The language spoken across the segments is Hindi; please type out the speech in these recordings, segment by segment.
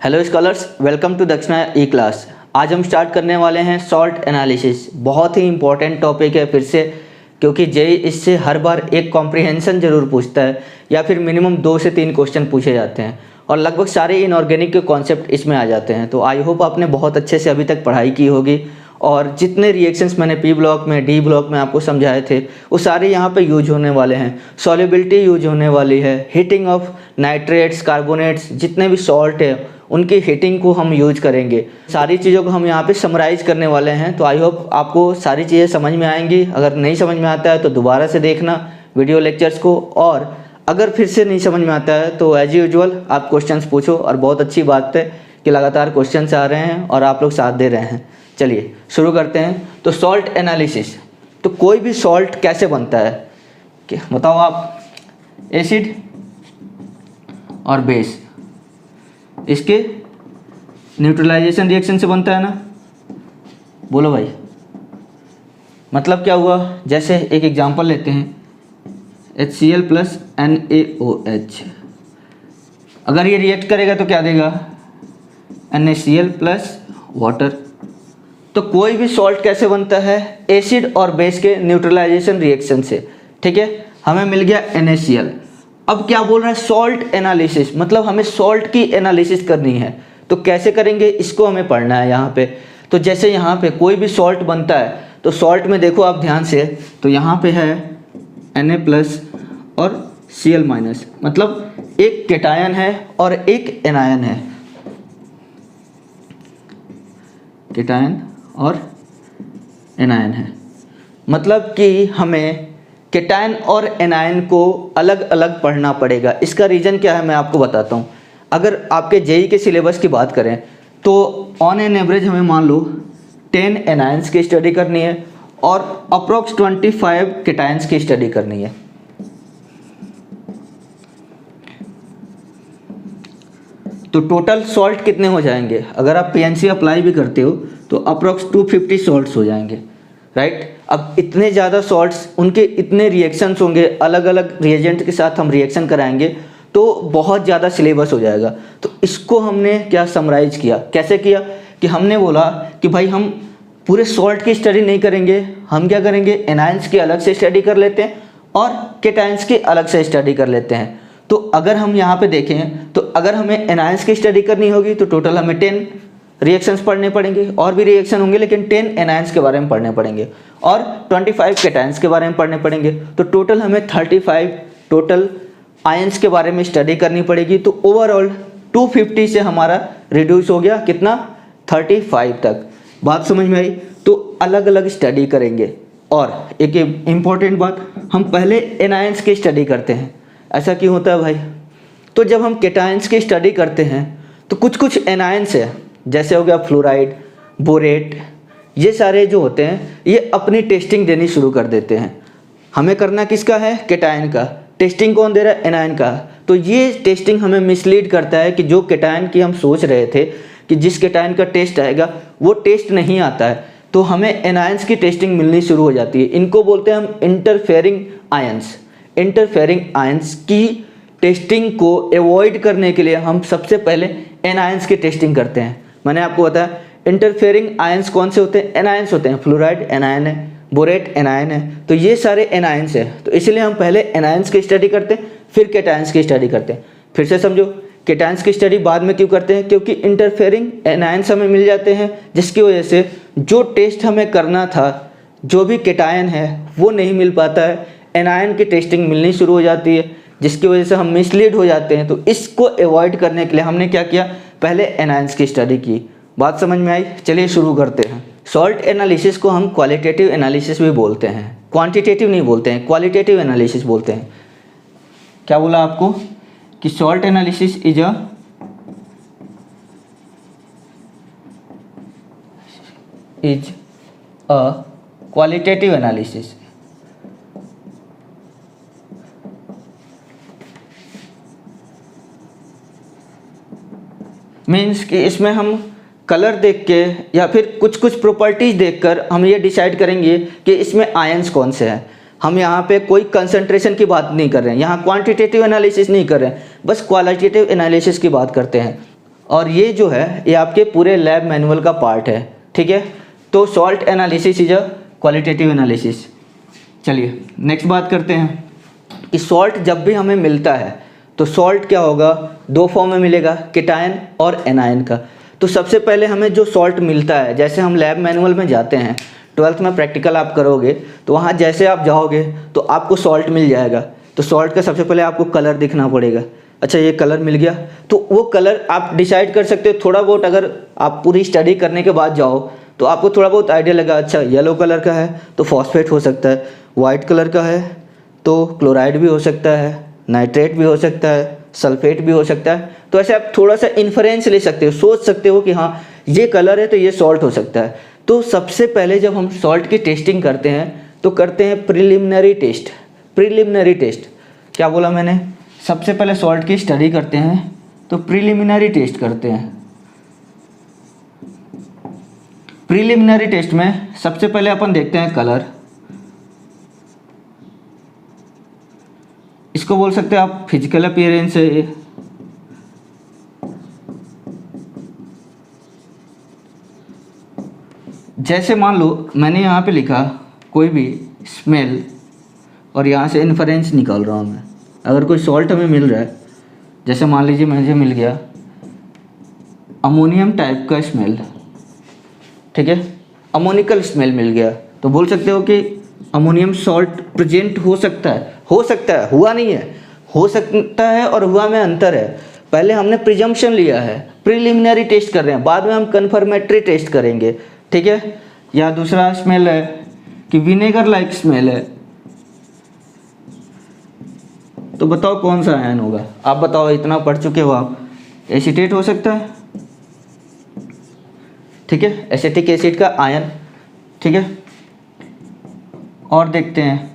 हेलो स्कॉलर्स, वेलकम टू दक्षिणा ई क्लास। आज हम स्टार्ट करने वाले हैं सॉल्ट एनालिसिस। बहुत ही इंपॉर्टेंट टॉपिक है फिर से, क्योंकि जेई इससे हर बार एक कॉम्प्रिहेंशन जरूर पूछता है या फिर मिनिमम 2 से 3 क्वेश्चन पूछे जाते हैं और लगभग सारे इनऑर्गेनिक के कॉन्सेप्ट इसमें आ जाते हैं। तो आई होप आपने बहुत अच्छे से अभी तक पढ़ाई की होगी और जितने रिएक्शंस मैंने पी ब्लॉक में, डी ब्लॉक में आपको समझाए थे वो सारे यहाँ पे यूज होने वाले हैं। सॉल्युबिलिटी यूज होने वाली है, हीटिंग ऑफ नाइट्रेट्स, कार्बोनेट्स, जितने भी सॉल्ट है उनकी हीटिंग को हम यूज करेंगे। सारी चीज़ों को हम यहाँ पे समराइज़ करने वाले हैं। तो आई होप आपको सारी चीज़ें समझ में आएंगी। अगर नहीं समझ में आता है तो दोबारा से देखना वीडियो लेक्चर्स को, और अगर फिर से नहीं समझ में आता है तो एज यूजुअल आप क्वेश्चंस पूछो। और बहुत अच्छी बात है कि लगातार क्वेश्चंस आ रहे हैं और आप लोग साथ दे रहे हैं। चलिए शुरू करते हैं। तो सॉल्ट एनालिसिस, तो कोई भी सॉल्ट कैसे बनता है क्या बताओ आप? एसिड और बेस, इसके न्यूट्रलाइजेशन रिएक्शन से बनता है ना। बोलो भाई, मतलब क्या हुआ? जैसे एक एग्जांपल लेते हैं, HCl प्लस NaOH। अगर ये रिएक्ट करेगा तो क्या देगा? NaCl plus water. तो कोई भी सॉल्ट कैसे बनता है? एसिड और बेस के न्यूट्रलाइजेशन रिएक्शन से। ठीक है, हमें मिल गया NaCl। अब क्या बोल रहा है? सॉल्ट एनालिसिस, मतलब हमें सॉल्ट की एनालिसिस करनी है। तो कैसे करेंगे इसको हमें पढ़ना है यहाँ पे। तो जैसे यहाँ पे कोई भी सॉल्ट बनता है तो सॉल्ट में देखो आप ध्यान से, तो यहाँ पे है Na प्लस और Cl माइनस, मतलब एक कैटायन है और एक एनायन है। कैटायन और एनायन है, मतलब कि हमें कैटायन और एनायन को अलग अलग पढ़ना पड़ेगा। इसका रीज़न क्या है मैं आपको बताता हूँ। अगर आपके जेई के सिलेबस की बात करें तो ऑन एन एवरेज हमें मान लो 10 एनायंस की स्टडी करनी है और अप्रोक्स 25 कैटायंस की स्टडी करनी है। तो टोटल सॉल्ट कितने हो जाएंगे? अगर आप पीएनसी अप्लाई भी करते हो तो अप्रोक्स 250 सॉल्ट्स हो जाएंगे, राइट। अब इतने ज़्यादा सॉल्ट्स, उनके इतने रिएक्शंस होंगे, अलग अलग रिएजेंट के साथ हम रिएक्शन कराएंगे तो बहुत ज़्यादा सिलेबस हो जाएगा। तो इसको हमने क्या समराइज किया, कैसे किया कि हमने बोला कि भाई हम पूरे सॉल्ट की स्टडी नहीं करेंगे, हम क्या करेंगे, एनायंस की अलग से स्टडी कर लेते हैं और कैटायंस की अलग से स्टडी कर लेते हैं। तो अगर हम यहाँ पे देखें तो अगर हमें एनायंस की स्टडी करनी होगी तो टोटल हमें 10 रिएक्शंस पढ़ने पड़ेंगे, और भी रिएक्शन होंगे लेकिन 10 एनायंस के बारे में पढ़ने पड़ेंगे और 25 कैटायंस के बारे में पढ़ने पड़ेंगे। तो टोटल हमें 35 टोटल आयंस के बारे में स्टडी करनी पड़ेगी। तो ओवरऑल 250 से हमारा रिड्यूस हो गया कितना? 35 तक। बात समझ में आई? तो अलग अलग स्टडी करेंगे। और एक इम्पॉर्टेंट बात, हम पहले एनायंस की स्टडी करते हैं। ऐसा क्यों होता है भाई? तो जब हम कैटायंस की स्टडी करते हैं तो कुछ कुछ एनायंस है, जैसे हो गया फ्लोराइड, बोरेट, ये सारे जो होते हैं ये अपनी टेस्टिंग देनी शुरू कर देते हैं। हमें करना किसका है? कैटायन का। टेस्टिंग कौन दे रहा है? एनायन का। तो ये टेस्टिंग हमें मिसलीड करता है कि जो कैटायन की हम सोच रहे थे कि जिस कैटायन का टेस्ट आएगा वो टेस्ट नहीं आता है, तो हमें एनायंस की टेस्टिंग मिलनी शुरू हो जाती है। इनको बोलते हैं हम इंटरफेयरिंग आयंस। इंटरफेयरिंग आयंस की टेस्टिंग को अवॉइड करने के लिए हम सबसे पहले एनायंस की टेस्टिंग करते हैं। मैंने आपको बताया इंटरफेयरिंग आयंस कौन से होते हैं? एनायंस होते हैं। फ्लोराइड एनायन है, बोरेट एनायन है, तो ये सारे एनायंस है। तो इसलिए हम पहले एनायंस की स्टडी करते हैं फिर कैटायंस की स्टडी करते हैं। फिर से समझो, कैटायंस की स्टडी बाद में क्यों करते हैं? क्योंकि इंटरफेयरिंग एनायंस हमें मिल जाते हैं जिसकी वजह से जो टेस्ट हमें करना था, जो भी कैटायन है वो नहीं मिल पाता है, एनायन की टेस्टिंग मिलनी शुरू हो जाती है जिसकी वजह से हम मिसलीड हो जाते हैं। तो इसको अवॉइड करने के लिए हमने क्या किया? पहले एनायंस की स्टडी की। बात समझ में आई? चलिए शुरू करते हैं। सॉल्ट एनालिसिस को हम क्वालिटेटिव एनालिसिस भी बोलते हैं, क्वांटिटेटिव नहीं बोलते हैं, क्वालिटेटिव एनालिसिस बोलते हैं। क्या बोला आपको कि salt analysis is a qualitative analysis. Means कि इसमें हम कलर देख के या फिर कुछ कुछ प्रॉपर्टीज देखकर हम ये डिसाइड करेंगे कि इसमें आयंस कौन से हैं। हम यहाँ पे कोई कंसंट्रेशन की बात नहीं कर रहे हैं, यहाँ क्वांटिटेटिव एनालिसिस नहीं कर रहे हैं, बस क्वालिटेटिव एनालिसिस की बात करते हैं। और ये जो है ये आपके पूरे लैब मैनुअल का पार्ट है, ठीक है। तो salt analysis is a qualitative analysis. चलिए नेक्स्ट बात करते हैं कि सॉल्ट जब भी हमें मिलता है तो सॉल्ट क्या होगा, दो फॉर्म में मिलेगा, केटायन और एनायन का। तो सबसे पहले हमें जो सॉल्ट मिलता है, जैसे हम लैब मैनुअल में जाते हैं, 12th में प्रैक्टिकल आप करोगे तो वहाँ जैसे आप जाओगे तो आपको सॉल्ट मिल जाएगा। तो सॉल्ट का सबसे पहले आपको कलर दिखना पड़ेगा। अच्छा ये कलर मिल गया, तो वो कलर आप डिसाइड कर सकते हो थोड़ा बहुत। अगर आप पूरी स्टडी करने के बाद जाओ तो आपको थोड़ा बहुत आइडिया लगा, अच्छा येलो कलर का है तो फॉस्फेट हो सकता है, वाइट कलर का है तो क्लोराइड भी हो सकता है, नाइट्रेट भी हो सकता है, सल्फेट भी हो सकता है। तो ऐसे आप थोड़ा सा इन्फ्रेंस ले सकते हो, सोच सकते हो कि हाँ ये कलर है तो ये सॉल्ट हो सकता है। तो सबसे पहले जब हम सॉल्ट की टेस्टिंग करते हैं तो करते हैं प्रिलिमिनरी टेस्ट। प्रिलिमिनरी टेस्ट क्या बोला मैंने, सबसे पहले सॉल्ट की स्टडी करते हैं तो प्रिलिमिनरी टेस्ट करते हैं। प्रिलिमिनरी टेस्ट में सबसे पहले अपन देखते हैं कलर, इसको बोल सकते हैं आप फिजिकल अपीयरेंस है ये। जैसे मान लो मैंने यहाँ पे लिखा कोई भी स्मेल और यहाँ से इन्फरेंस निकाल रहा हूँ मैं। अगर कोई सॉल्ट हमें मिल रहा है, जैसे मान लीजिए मुझे मिल गया अमोनियम टाइप का स्मेल, ठीक है, अमोनिकल स्मेल मिल गया, तो बोल सकते हो कि अमोनियम सॉल्ट प्रेजेंट हो सकता है। हो सकता है, हुआ नहीं है, हो सकता है और हुआ में अंतर है। पहले हमने प्रिजम्पशन लिया है, प्रिलिमिनरी टेस्ट कर रहे हैं, बाद में हम कन्फर्मेटरी टेस्ट करेंगे, ठीक है। या दूसरा स्मेल है कि विनेगर लाइक स्मेल है, तो बताओ कौन सा आयन होगा, आप बताओ, इतना पढ़ चुके हो आप। एसीटेट हो सकता है, ठीक है, एसिटिक एसिड का आयन, ठीक है। और देखते हैं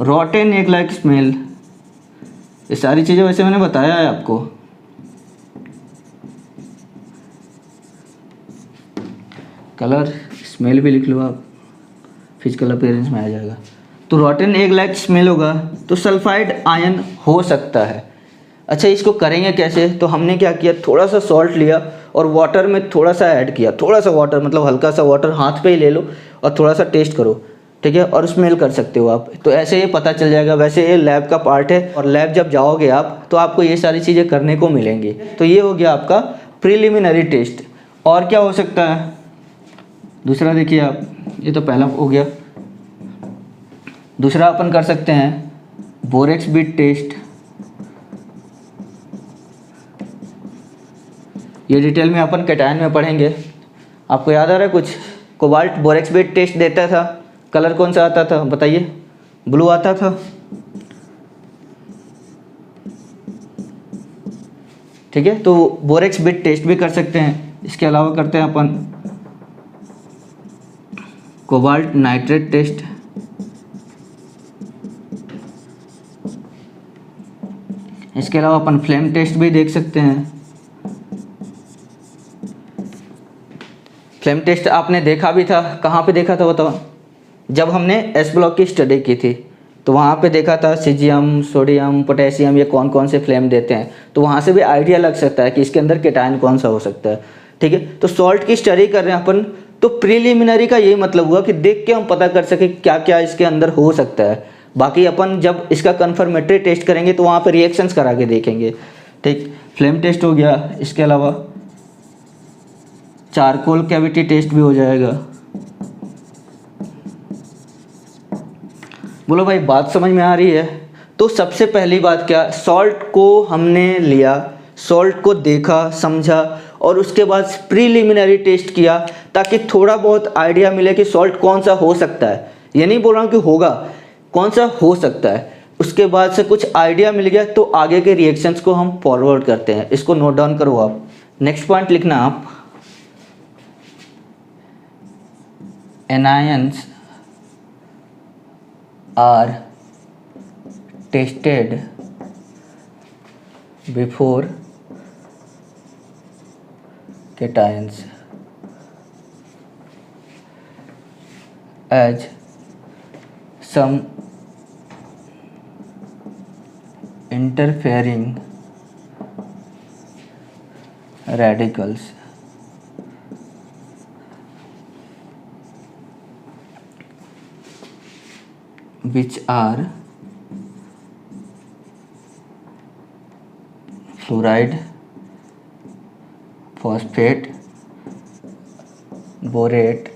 रॉटेन एग लाइक स्मेल, ये सारी चीज़ें वैसे मैंने बताया है आपको। कलर स्मेल भी लिख लो आप, फिजिकल अपीयरेंस में आ जाएगा। तो रॉटेन एग लाइक स्मेल होगा तो सल्फाइड आयन हो सकता है। अच्छा इसको करेंगे कैसे, तो हमने क्या किया, थोड़ा सा सॉल्ट लिया और वाटर में थोड़ा सा ऐड किया, थोड़ा सा वाटर मतलब हल्का सा वाटर हाथ पे ही ले लो और थोड़ा सा टेस्ट करो, ठीक है, और स्मेल कर सकते हो आप। तो ऐसे ये पता चल जाएगा। वैसे ये लैब का पार्ट है और लैब जब जाओगे आप तो आपको ये सारी चीज़ें करने को मिलेंगी। तो ये हो गया आपका प्रिलिमिनरी टेस्ट। और क्या हो सकता है दूसरा, देखिए आप, ये तो पहला हो गया। दूसरा अपन कर सकते हैं बोरेक्स बीट टेस्ट। ये डिटेल में अपन कैटायन में पढ़ेंगे। आपको याद आ रहा है कुछ, कोबाल्ट बोरेक्स बीट टेस्ट देता था, कलर कौन सा आता था बताइए, ब्लू आता था, ठीक है। तो बोरेक्स बीट टेस्ट भी कर सकते हैं। इसके अलावा करते हैं अपन कोबाल्ट नाइट्रेट टेस्ट, इसके अलावा अपन फ्लेम टेस्ट भी देख सकते हैं। फ्लेम टेस्ट आपने देखा भी था, कहाँ पे देखा था बताओ, जब हमने एस ब्लॉक की स्टडी की थी तो वहाँ पे देखा था सीजियम, सोडियम, पोटेशियम, ये कौन कौन से फ्लेम देते हैं। तो वहाँ से भी आइडिया लग सकता है कि इसके अंदर केटायन कौन सा हो सकता है, ठीक है। तो सॉल्ट की स्टडी कर रहे हैं अपन, तो प्रीलिमिनरी का यही मतलब हुआ कि देख के हम पता कर सके क्या क्या इसके अंदर हो सकता है। बाकी अपन जब इसका कन्फर्मेटरी टेस्ट करेंगे तो वहाँ पर रिएक्शंस करा के देखेंगे, ठीक। फ्लेम टेस्ट हो गया, इसके अलावा चारकोल कैविटी टेस्ट भी हो जाएगा। बोलो भाई बात समझ में आ रही है। तो सबसे पहली बात क्या, सॉल्ट को हमने लिया, सॉल्ट को देखा, समझा और उसके बाद प्रीलिमिनरी टेस्ट किया ताकि थोड़ा बहुत आइडिया मिले कि सॉल्ट कौन सा हो सकता है। ये नहीं बोल रहा हूँ कि होगा, कौन सा हो सकता है। उसके बाद से कुछ आइडिया मिल गया तो आगे के रिएक्शंस को हम फॉरवर्ड करते हैं। इसको नोट डाउन करो आप, नेक्स्ट पॉइंट लिखना आप, anions are tested before cations as some interfering radicals which are fluoride, phosphate, borate,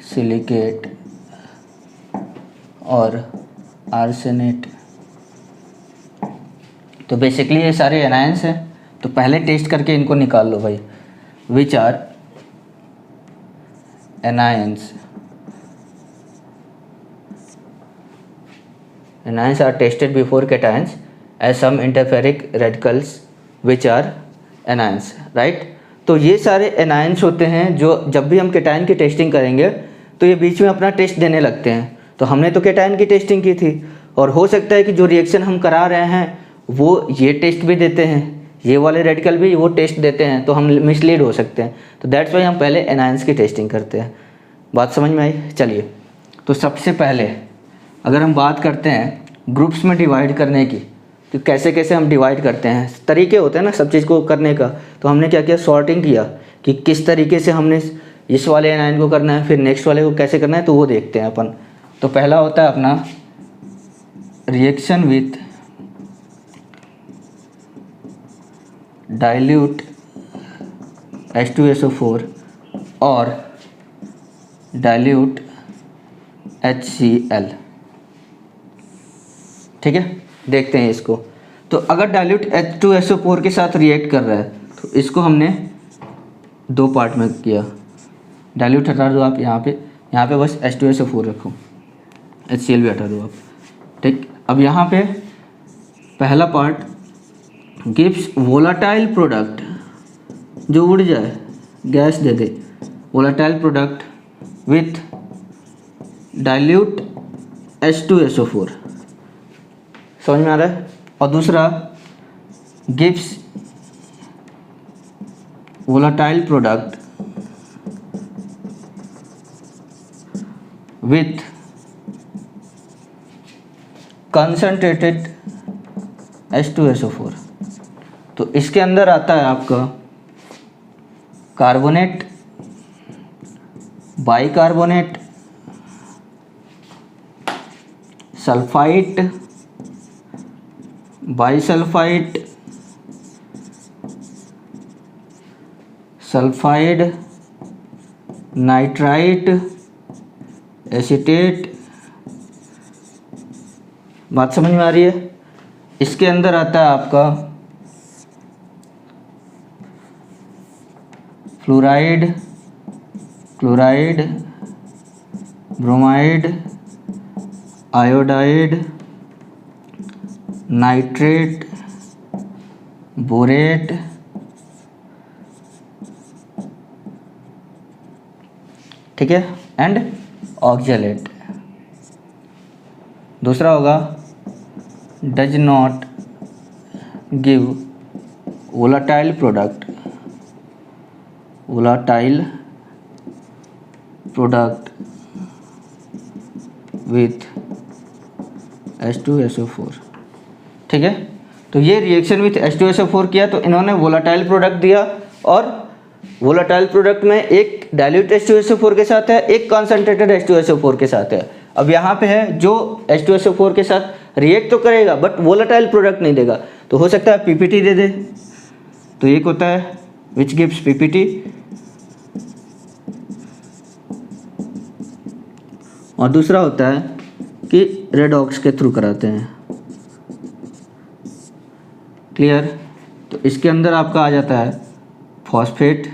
silicate और आर्सेनेट। तो बेसिकली ये सारे एनायंस हैं। तो पहले टेस्ट करके इनको निकाल लो भाई। Which are anions, anions are tested before cations as some interfering radicals which are anions, right. तो ये सारे एनायंस होते हैं जो जब भी हम कैटायन की टेस्टिंग करेंगे तो ये बीच में अपना टेस्ट देने लगते हैं। तो हमने तो कैटायन की टेस्टिंग की थी और हो सकता है कि जो रिएक्शन हम करा रहे हैं वो ये टेस्ट भी देते हैं, ये वाले रेडिकल भी वो टेस्ट देते हैं, तो हम मिसलीड हो सकते हैं। तो दैट्स वाई हम पहले एनायंस की टेस्टिंग करते हैं। बात समझ में आई? चलिए, तो सबसे पहले अगर हम बात करते हैं ग्रुप्स में डिवाइड करने की, तो कैसे कैसे हम डिवाइड करते हैं, तरीके होते हैं ना सब चीज़ को करने का। तो हमने क्या किया, सॉर्टिंग किया कि किस तरीके से हमने इस वाले एनायन को करना है, फिर नेक्स्ट वाले को कैसे करना है, तो वो देखते हैं अपन। तो पहला होता है अपना रिएक्शन विथ डाइल्यूट H2SO4 और डाइल्यूट HCl। ठीक है, देखते हैं इसको। तो अगर डाइल्यूट H2SO4 के साथ रिएक्ट कर रहा है तो इसको हमने दो पार्ट में किया। डाइल्यूट हटा दो आप यहाँ पे बस H2SO4 रखो, HCl भी हटा दो आप। ठीक, अब यहाँ पे पहला पार्ट गिव्स वोलाटाइल प्रोडक्ट, जो उड़ जाए, gas they they, volatile product with dilute H2SO4। समझ में आ रहा है? और दूसरा gives volatile product with concentrated H2SO4। तो इसके अंदर आता है आपका carbonate, bicarbonate, sulphite, bisulphite, sulphide, nitrite, acetate. बात समझ में आ रही है? इसके अंदर आता है आपका fluoride, chloride, bromide, iodide, nitrate, borate, ठीक है, एंड ऑक्जेलेट। दूसरा होगा does not give volatile product, volatile product with H2SO4। ठीक है, तो ये रिएक्शन विथ H2SO4 किया तो इन्होंने वोलाटाइल प्रोडक्ट दिया, और वोलाटाइल प्रोडक्ट में एक डाइल्यूट H2SO4 के साथ है, एक कॉन्सेंट्रेटेड H2SO4 के साथ है। अब यहाँ पे है जो H2SO4 के साथ रिएक्ट तो करेगा बट वोलाटाइल प्रोडक्ट नहीं देगा, तो हो सकता है PPT दे दे। तो एक होता है विच गिव्स PPT, और दूसरा होता है कि रेडॉक्स के थ्रू कराते हैं। क्लियर? तो इसके अंदर आपका आ जाता है फॉस्फेट,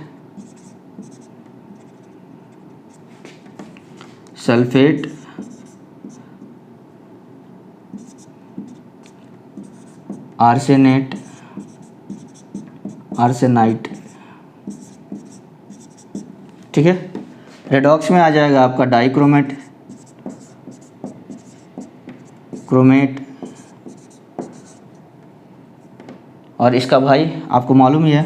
सल्फेट, आर्सेनेट, आर्सेनाइट। ठीक है, रेडॉक्स में आ जाएगा आपका डाइक्रोमेट, क्रोमेट, और इसका भाई आपको मालूम ही है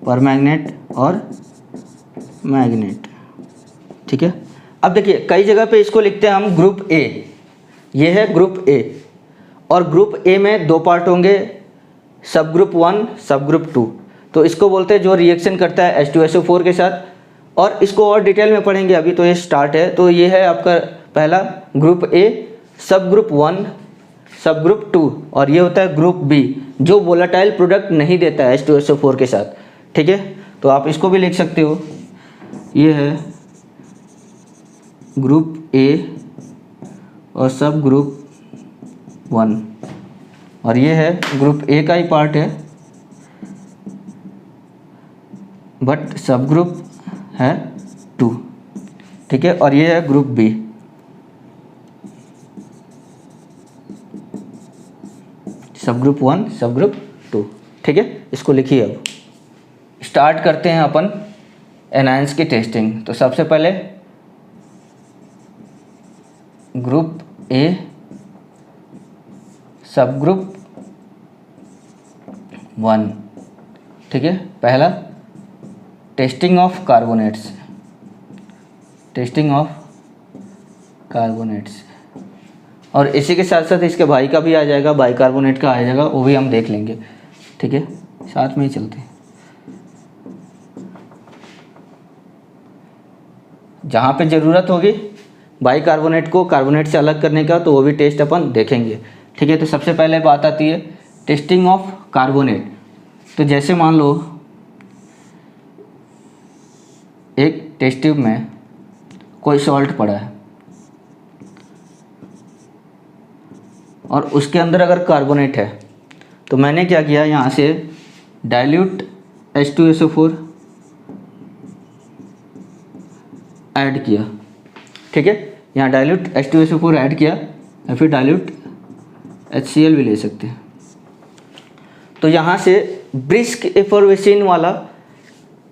परमैंगनेट और मैग्नेट। ठीक है, अब देखिए कई जगह पे इसको लिखते हैं हम ग्रुप ए, ये है ग्रुप ए, और ग्रुप ए में दो पार्ट होंगे, सब ग्रुप 1 सब ग्रुप 2। तो इसको बोलते हैं जो रिएक्शन करता है H2SO4 के साथ। और इसको और डिटेल में पढ़ेंगे, अभी तो ये स्टार्ट है। तो ये है आपका पहला ग्रुप A सब ग्रुप 1 सब ग्रुप 2, और ये होता है ग्रुप B जो वोलेटाइल प्रोडक्ट नहीं देता है H2SO4 के साथ। ठीक है, तो आप इसको भी लिख सकते हो, ये है ग्रुप A और सब ग्रुप 1, और ये है ग्रुप A का ही पार्ट है बट सब ग्रुप है 2। ठीक है, और ये है ग्रुप B। सब ग्रुप 1 सब ग्रुप 2। ठीक है, इसको लिखिए। अब स्टार्ट करते हैं अपन एनायंस की टेस्टिंग। तो सबसे पहले ग्रुप A सब ग्रुप 1। ठीक है, पहला testing of carbonates, testing of carbonates, और इसी के साथ साथ इसके भाई का भी आ जाएगा, बाइकार्बोनेट का आ जाएगा, वो भी हम देख लेंगे। ठीक है, साथ में ही चलते हैं। जहाँ पे ज़रूरत होगी बाइकार्बोनेट को कार्बोनेट से अलग करने का, तो वो भी टेस्ट अपन देखेंगे। ठीक है, तो सबसे पहले बात आती है टेस्टिंग ऑफ कार्बोनेट। तो जैसे मान लो एक टेस्ट ट्यूब में कोई सॉल्ट पड़ा है और उसके अंदर अगर कार्बोनेट है, तो मैंने क्या किया, यहाँ से डाइल्यूट H2SO4 ऐड किया। ठीक है, यहाँ डाइल्यूट H2SO4 ऐड किया, या फिर डाइल्यूट HCl भी ले सकते हैं। तो यहाँ से ब्रिस्क एफर्वेसिन वाला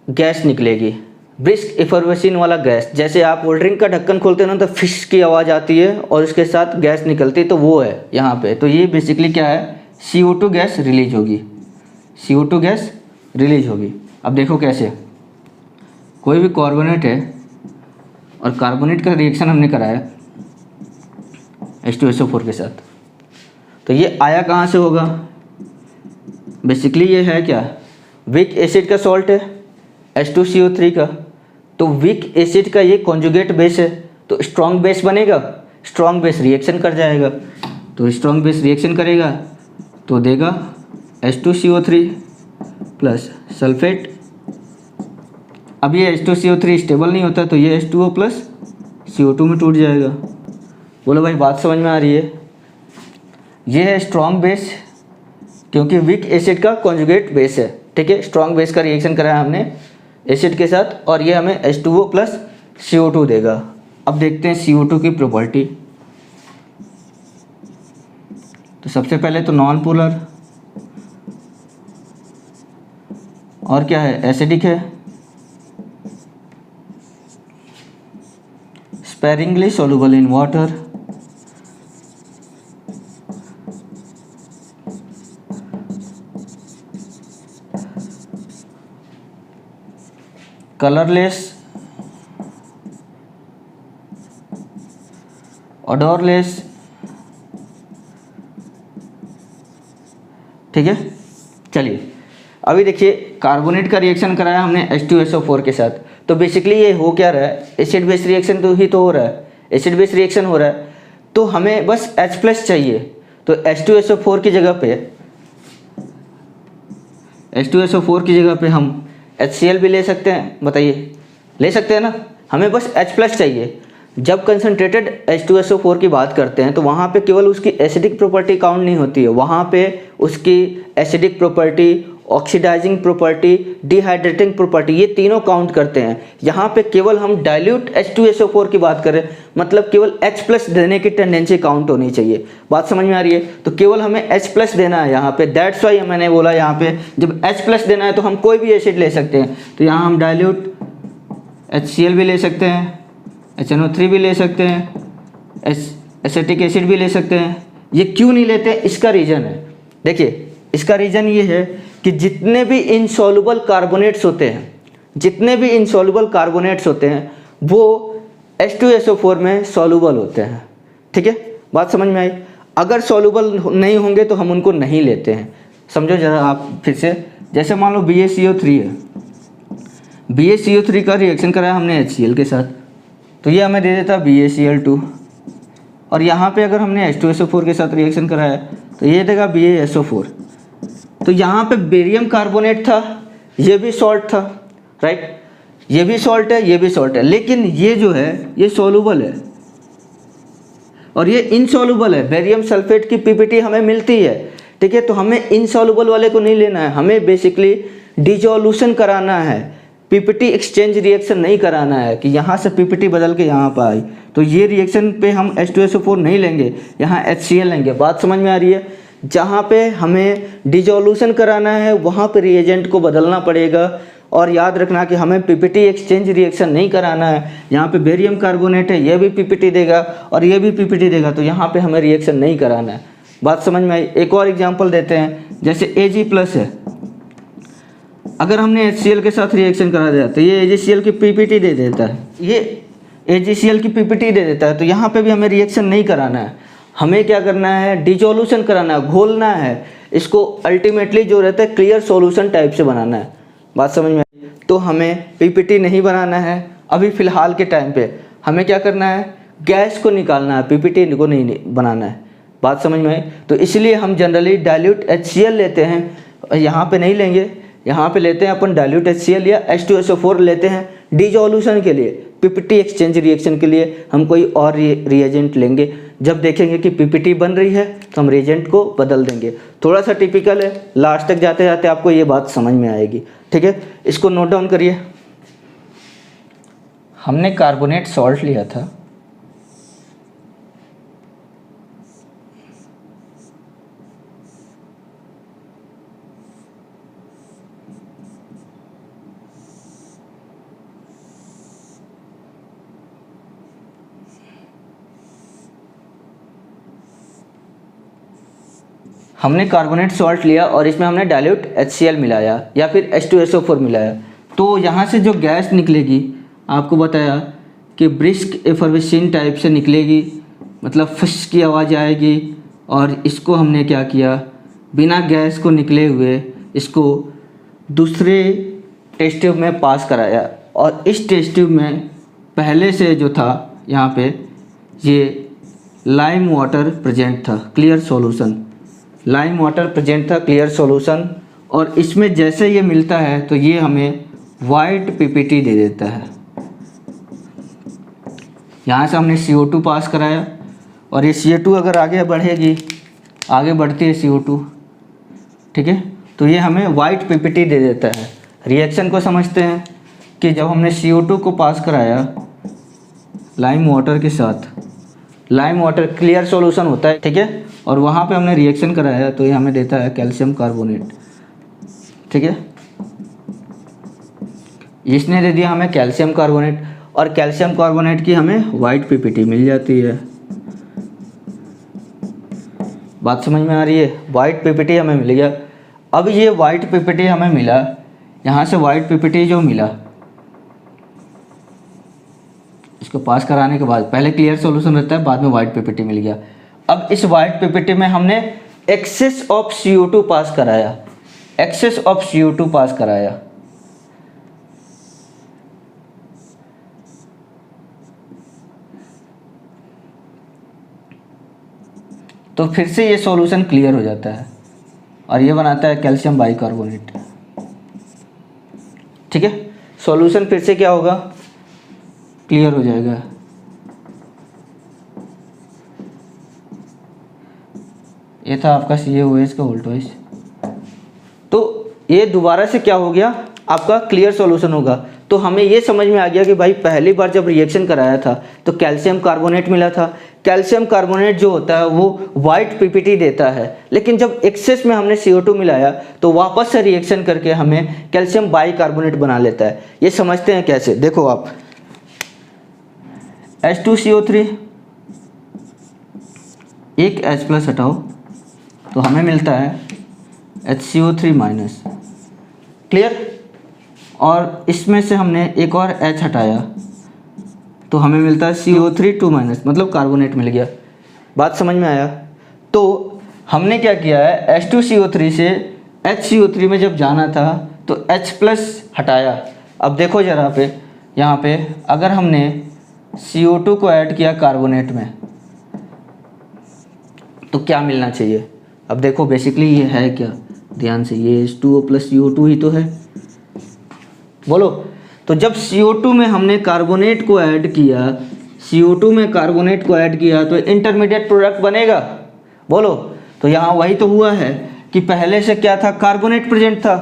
गैस निकलेगी। ब्रिस्क एफर्वेसिन वाला गैस, जैसे आप कोल्ड ड्रिंक का ढक्कन खोलते हैं ना, तो फिश की आवाज़ आती है और उसके साथ गैस निकलती है, तो वो है यहाँ पे। तो ये बेसिकली क्या है, CO2 गैस रिलीज होगी, CO2 गैस रिलीज होगी। अब देखो कैसे, कोई भी कार्बोनेट है और कार्बोनेट का रिएक्शन हमने कराया H2SO4 के साथ, तो ये आया कहाँ से होगा, बेसिकली ये है क्या, वीक एसिड का सॉल्ट है H2CO3 का। तो वीक एसिड का ये कॉन्जुगेट बेस है, तो स्ट्रॉन्ग बेस बनेगा, स्ट्रॉन्ग बेस रिएक्शन कर जाएगा। तो स्ट्रॉन्ग बेस रिएक्शन करेगा तो देगा H2CO3 प्लस सल्फेट। अब ये H2CO3 स्टेबल नहीं होता, तो ये H2O प्लस CO2 में टूट जाएगा। बोलो भाई, बात समझ में आ रही है। ये है स्ट्रॉन्ग बेस, क्योंकि वीक एसिड का कॉन्जुगेट बेस है। ठीक है, स्ट्रॉन्ग बेस का रिएक्शन कराया हमने एसिड के साथ, और ये हमें H2O प्लस CO2 देगा। अब देखते हैं CO2 की प्रॉपर्टी। तो सबसे पहले तो नॉन पोलर, और क्या है, एसिडिक है, sparingly soluble in water, colourless, odorless। ठीक है, चलिए अभी देखिए कार्बोनेट का रिएक्शन कराया हमने H2SO4 के साथ। तो बेसिकली ये हो क्या रहा है, एसिड बेस रिएक्शन तो ही तो हो रहा है, एसिड बेस रिएक्शन हो रहा है। तो हमें बस H+ चाहिए, तो H2SO4 की जगह पे H2SO4 की जगह पे हम HCl भी ले सकते हैं। बताइए, ले सकते हैं ना, हमें बस H+ चाहिए। जब कंसनट्रेटेड H2SO4 की बात करते हैं, तो वहाँ पे केवल उसकी एसिडिक प्रॉपर्टी काउंट नहीं होती है, वहाँ पे उसकी acidic property, oxidizing property, dehydrating property, ये तीनों काउंट करते हैं। यहाँ पे केवल हम डाइल्यूट H2SO4 की बात करें, मतलब केवल H+ देने की टेंडेंसी काउंट होनी चाहिए। बात समझ में आ रही है? तो केवल हमें H+ देना है यहाँ पे। दैट्स वाई मैंने बोला यहाँ पे जब H+ देना है तो हम कोई भी एसिड ले सकते हैं। तो यहाँ हम डाइल्यूट HCl भी ले सकते हैं, HNO3 भी ले सकते हैं, एसिटिक एसिड भी ले सकते हैं। ये क्यों नहीं लेते, इसका रीज़न है। देखिए, इसका रीज़न ये है कि जितने भी इनसॉल्युबल कार्बोनेट्स होते हैं, जितने भी इनसॉल्युबल कार्बोनेट्स होते हैं वो H2SO4 में सॉल्युबल होते हैं। ठीक है, बात समझ में आई? अगर सॉल्युबल नहीं होंगे तो हम उनको नहीं लेते हैं। समझो जरा आप फिर से, जैसे मान लो BaCO3 है, BaCO3 का रिएक्शन कराया हमने HCl के साथ, तो ये हमें दे देता BaCl2। और यहाँ पे अगर हमने H2SO4 के साथ रिएक्शन कराया तो ये देगा BaSO4। तो यहाँ पे बेरियम कार्बोनेट था, ये भी सॉल्ट था, राइट, ये भी सॉल्ट है, ये भी सॉल्ट है, लेकिन ये जो है ये सॉल्युबल है और ये इनसॉल्युबल है। बेरियम सल्फेट की पीपीटी हमें मिलती है, ठीक है, तो हमें इनसॉल्युबल वाले को नहीं लेना है, हमें बेसिकली डिसोल्यूशन कराना है, पीपीटी एक्सचेंज रिएक्शन नहीं कराना है कि यहाँ से पीपीटी बदल के यहाँ पर आई। तो ये रिएक्शन पे हम H2SO4 नहीं लेंगे, यहाँ HCl लेंगे। बात समझ में आ रही है? जहाँ पे हमें डिसोल्यूशन कराना है वहाँ पे रिएजेंट को बदलना पड़ेगा। और याद रखना कि हमें पीपीटी एक्सचेंज रिएक्शन नहीं कराना है। यहाँ पे बेरियम कार्बोनेट है, ये भी पीपीटी देगा और ये भी पीपीटी देगा, तो यहाँ पे हमें रिएक्शन नहीं कराना है। बात समझ में आई? एक और एग्जांपल देते हैं, जैसे Ag+ है, अगर हमने HCl के साथ रिएक्शन करा दिया तो ये AgCl की पीपीटी दे देता है, ये AgCl की पीपीटी दे देता है, तो यहाँ पे भी हमें रिएक्शन नहीं कराना है। हमें क्या करना है? डिसोल्यूशन कराना है, घोलना है इसको, अल्टीमेटली जो रहता है क्लियर सॉल्यूशन टाइप से बनाना है। बात समझ में आई? तो हमें पीपीटी नहीं बनाना है अभी फ़िलहाल के टाइम पे। हमें क्या करना है? गैस को निकालना है, पीपीटी को नहीं बनाना है। बात समझ में आई? तो इसलिए हम जनरली डाइल्यूट HCl लेते हैं, यहाँ पे नहीं लेंगे, यहाँ पे लेते हैं अपन डाइल्यूट HCl या H2SO4 लेते हैं डिसोल्यूशन के लिए। पीपीटी एक्सचेंज रिएक्शन के लिए हम कोई और रिएजेंट लेंगे। जब देखेंगे कि पीपीटी बन रही है तो हम रिएजेंट को बदल देंगे। थोड़ा सा टिपिकल है, लास्ट तक जाते जाते आपको ये बात समझ में आएगी, ठीक है। इसको नोट डाउन करिए। हमने कार्बोनेट सॉल्ट लिया था, हमने कार्बोनेट सॉल्ट लिया और इसमें हमने डाइल्यूट HCl मिलाया या फिर H2SO4 मिलाया, तो यहाँ से जो गैस निकलेगी आपको बताया कि ब्रिस्क एफर्वेसेंट टाइप से निकलेगी, मतलब फश की आवाज़ आएगी। और इसको हमने क्या किया, बिना गैस को निकले हुए इसको दूसरे टेस्ट ट्यूब में पास कराया। और इस टेस्ट ट्यूब में पहले से जो था यहाँ पे ये लाइम वाटर प्रेजेंट था, clear solution, lime water present था, क्लियर सॉल्यूशन। और इसमें जैसे ये मिलता है तो ये हमें वाइट पीपीटी दे देता है। यहाँ से हमने CO2 पास कराया और ये CO2 अगर आगे बढ़ेगी, आगे बढ़ती है CO2, ठीक है, तो ये हमें वाइट पीपीटी दे देता है। रिएक्शन को समझते हैं कि जब हमने CO2 को पास कराया लाइम वाटर के साथ, लाइम वाटर क्लियर सॉल्यूशन होता है, ठीक है, और वहाँ पे हमने रिएक्शन कराया तो ये हमें देता है कैल्शियम कार्बोनेट, ठीक है। इसने दे दिया हमें कैल्शियम कार्बोनेट और कैल्शियम कार्बोनेट की हमें वाइट पीपीटी मिल जाती है। बात समझ में आ रही है? वाइट पीपीटी हमें मिल गया। अब ये वाइट पीपीटी हमें मिला, यहाँ से वाइट पीपीटी जो मिला, इसको पास कराने के बाद पहले क्लियर सॉल्यूशन रहता है, बाद में वाइट पीपीटी मिल गया। अब इस वाइट पीपीटी में हमने एक्सेस ऑफ CO2 पास कराया, एक्सेस ऑफ CO2 पास कराया। तो फिर से ये सॉल्यूशन क्लियर हो जाता है और ये बनाता है कैल्शियम बाइकार्बोनेट, ठीक है। सॉल्यूशन फिर से क्या होगा, क्लियर हो जाएगा। ये था आपका CaOH का वोल्टेज, तो ये दोबारा से क्या हो गया, आपका क्लियर सॉल्यूशन होगा। तो हमें ये समझ में आ गया कि भाई पहली बार जब रिएक्शन कराया था तो कैल्शियम कार्बोनेट मिला था। कैल्शियम कार्बोनेट जो होता है वो वाइट पीपीटी देता है, लेकिन जब एक्सेस में हमने CO2 मिलाया तो वापस से रिएक्शन करके हमें कैल्शियम बाइकार्बोनेट बना लेता है। ये समझते हैं कैसे, देखो आप, H2CO3, एक H+ हटाओ तो हमें मिलता है HCO3-, क्लियर। और इसमें से हमने एक और H हटाया तो हमें मिलता है CO3-, मतलब कार्बोनेट मिल गया। बात समझ में आया? तो हमने क्या किया है, H2CO3 से HCO3 में जब जाना था तो H प्लस हटाया। अब देखो जरा पे यहाँ पे अगर हमने CO2 को ऐड किया कार्बोनेट में तो क्या मिलना चाहिए। अब देखो बेसिकली ये है क्या, ध्यान से, ये H2O प्लस CO2 ही तो है, बोलो। तो जब CO2 में हमने कार्बोनेट को ऐड किया, CO2 में कार्बोनेट को ऐड किया तो इंटरमीडिएट प्रोडक्ट बनेगा, बोलो। तो यहाँ वही तो हुआ है कि पहले से क्या था, कार्बोनेट प्रेजेंट था,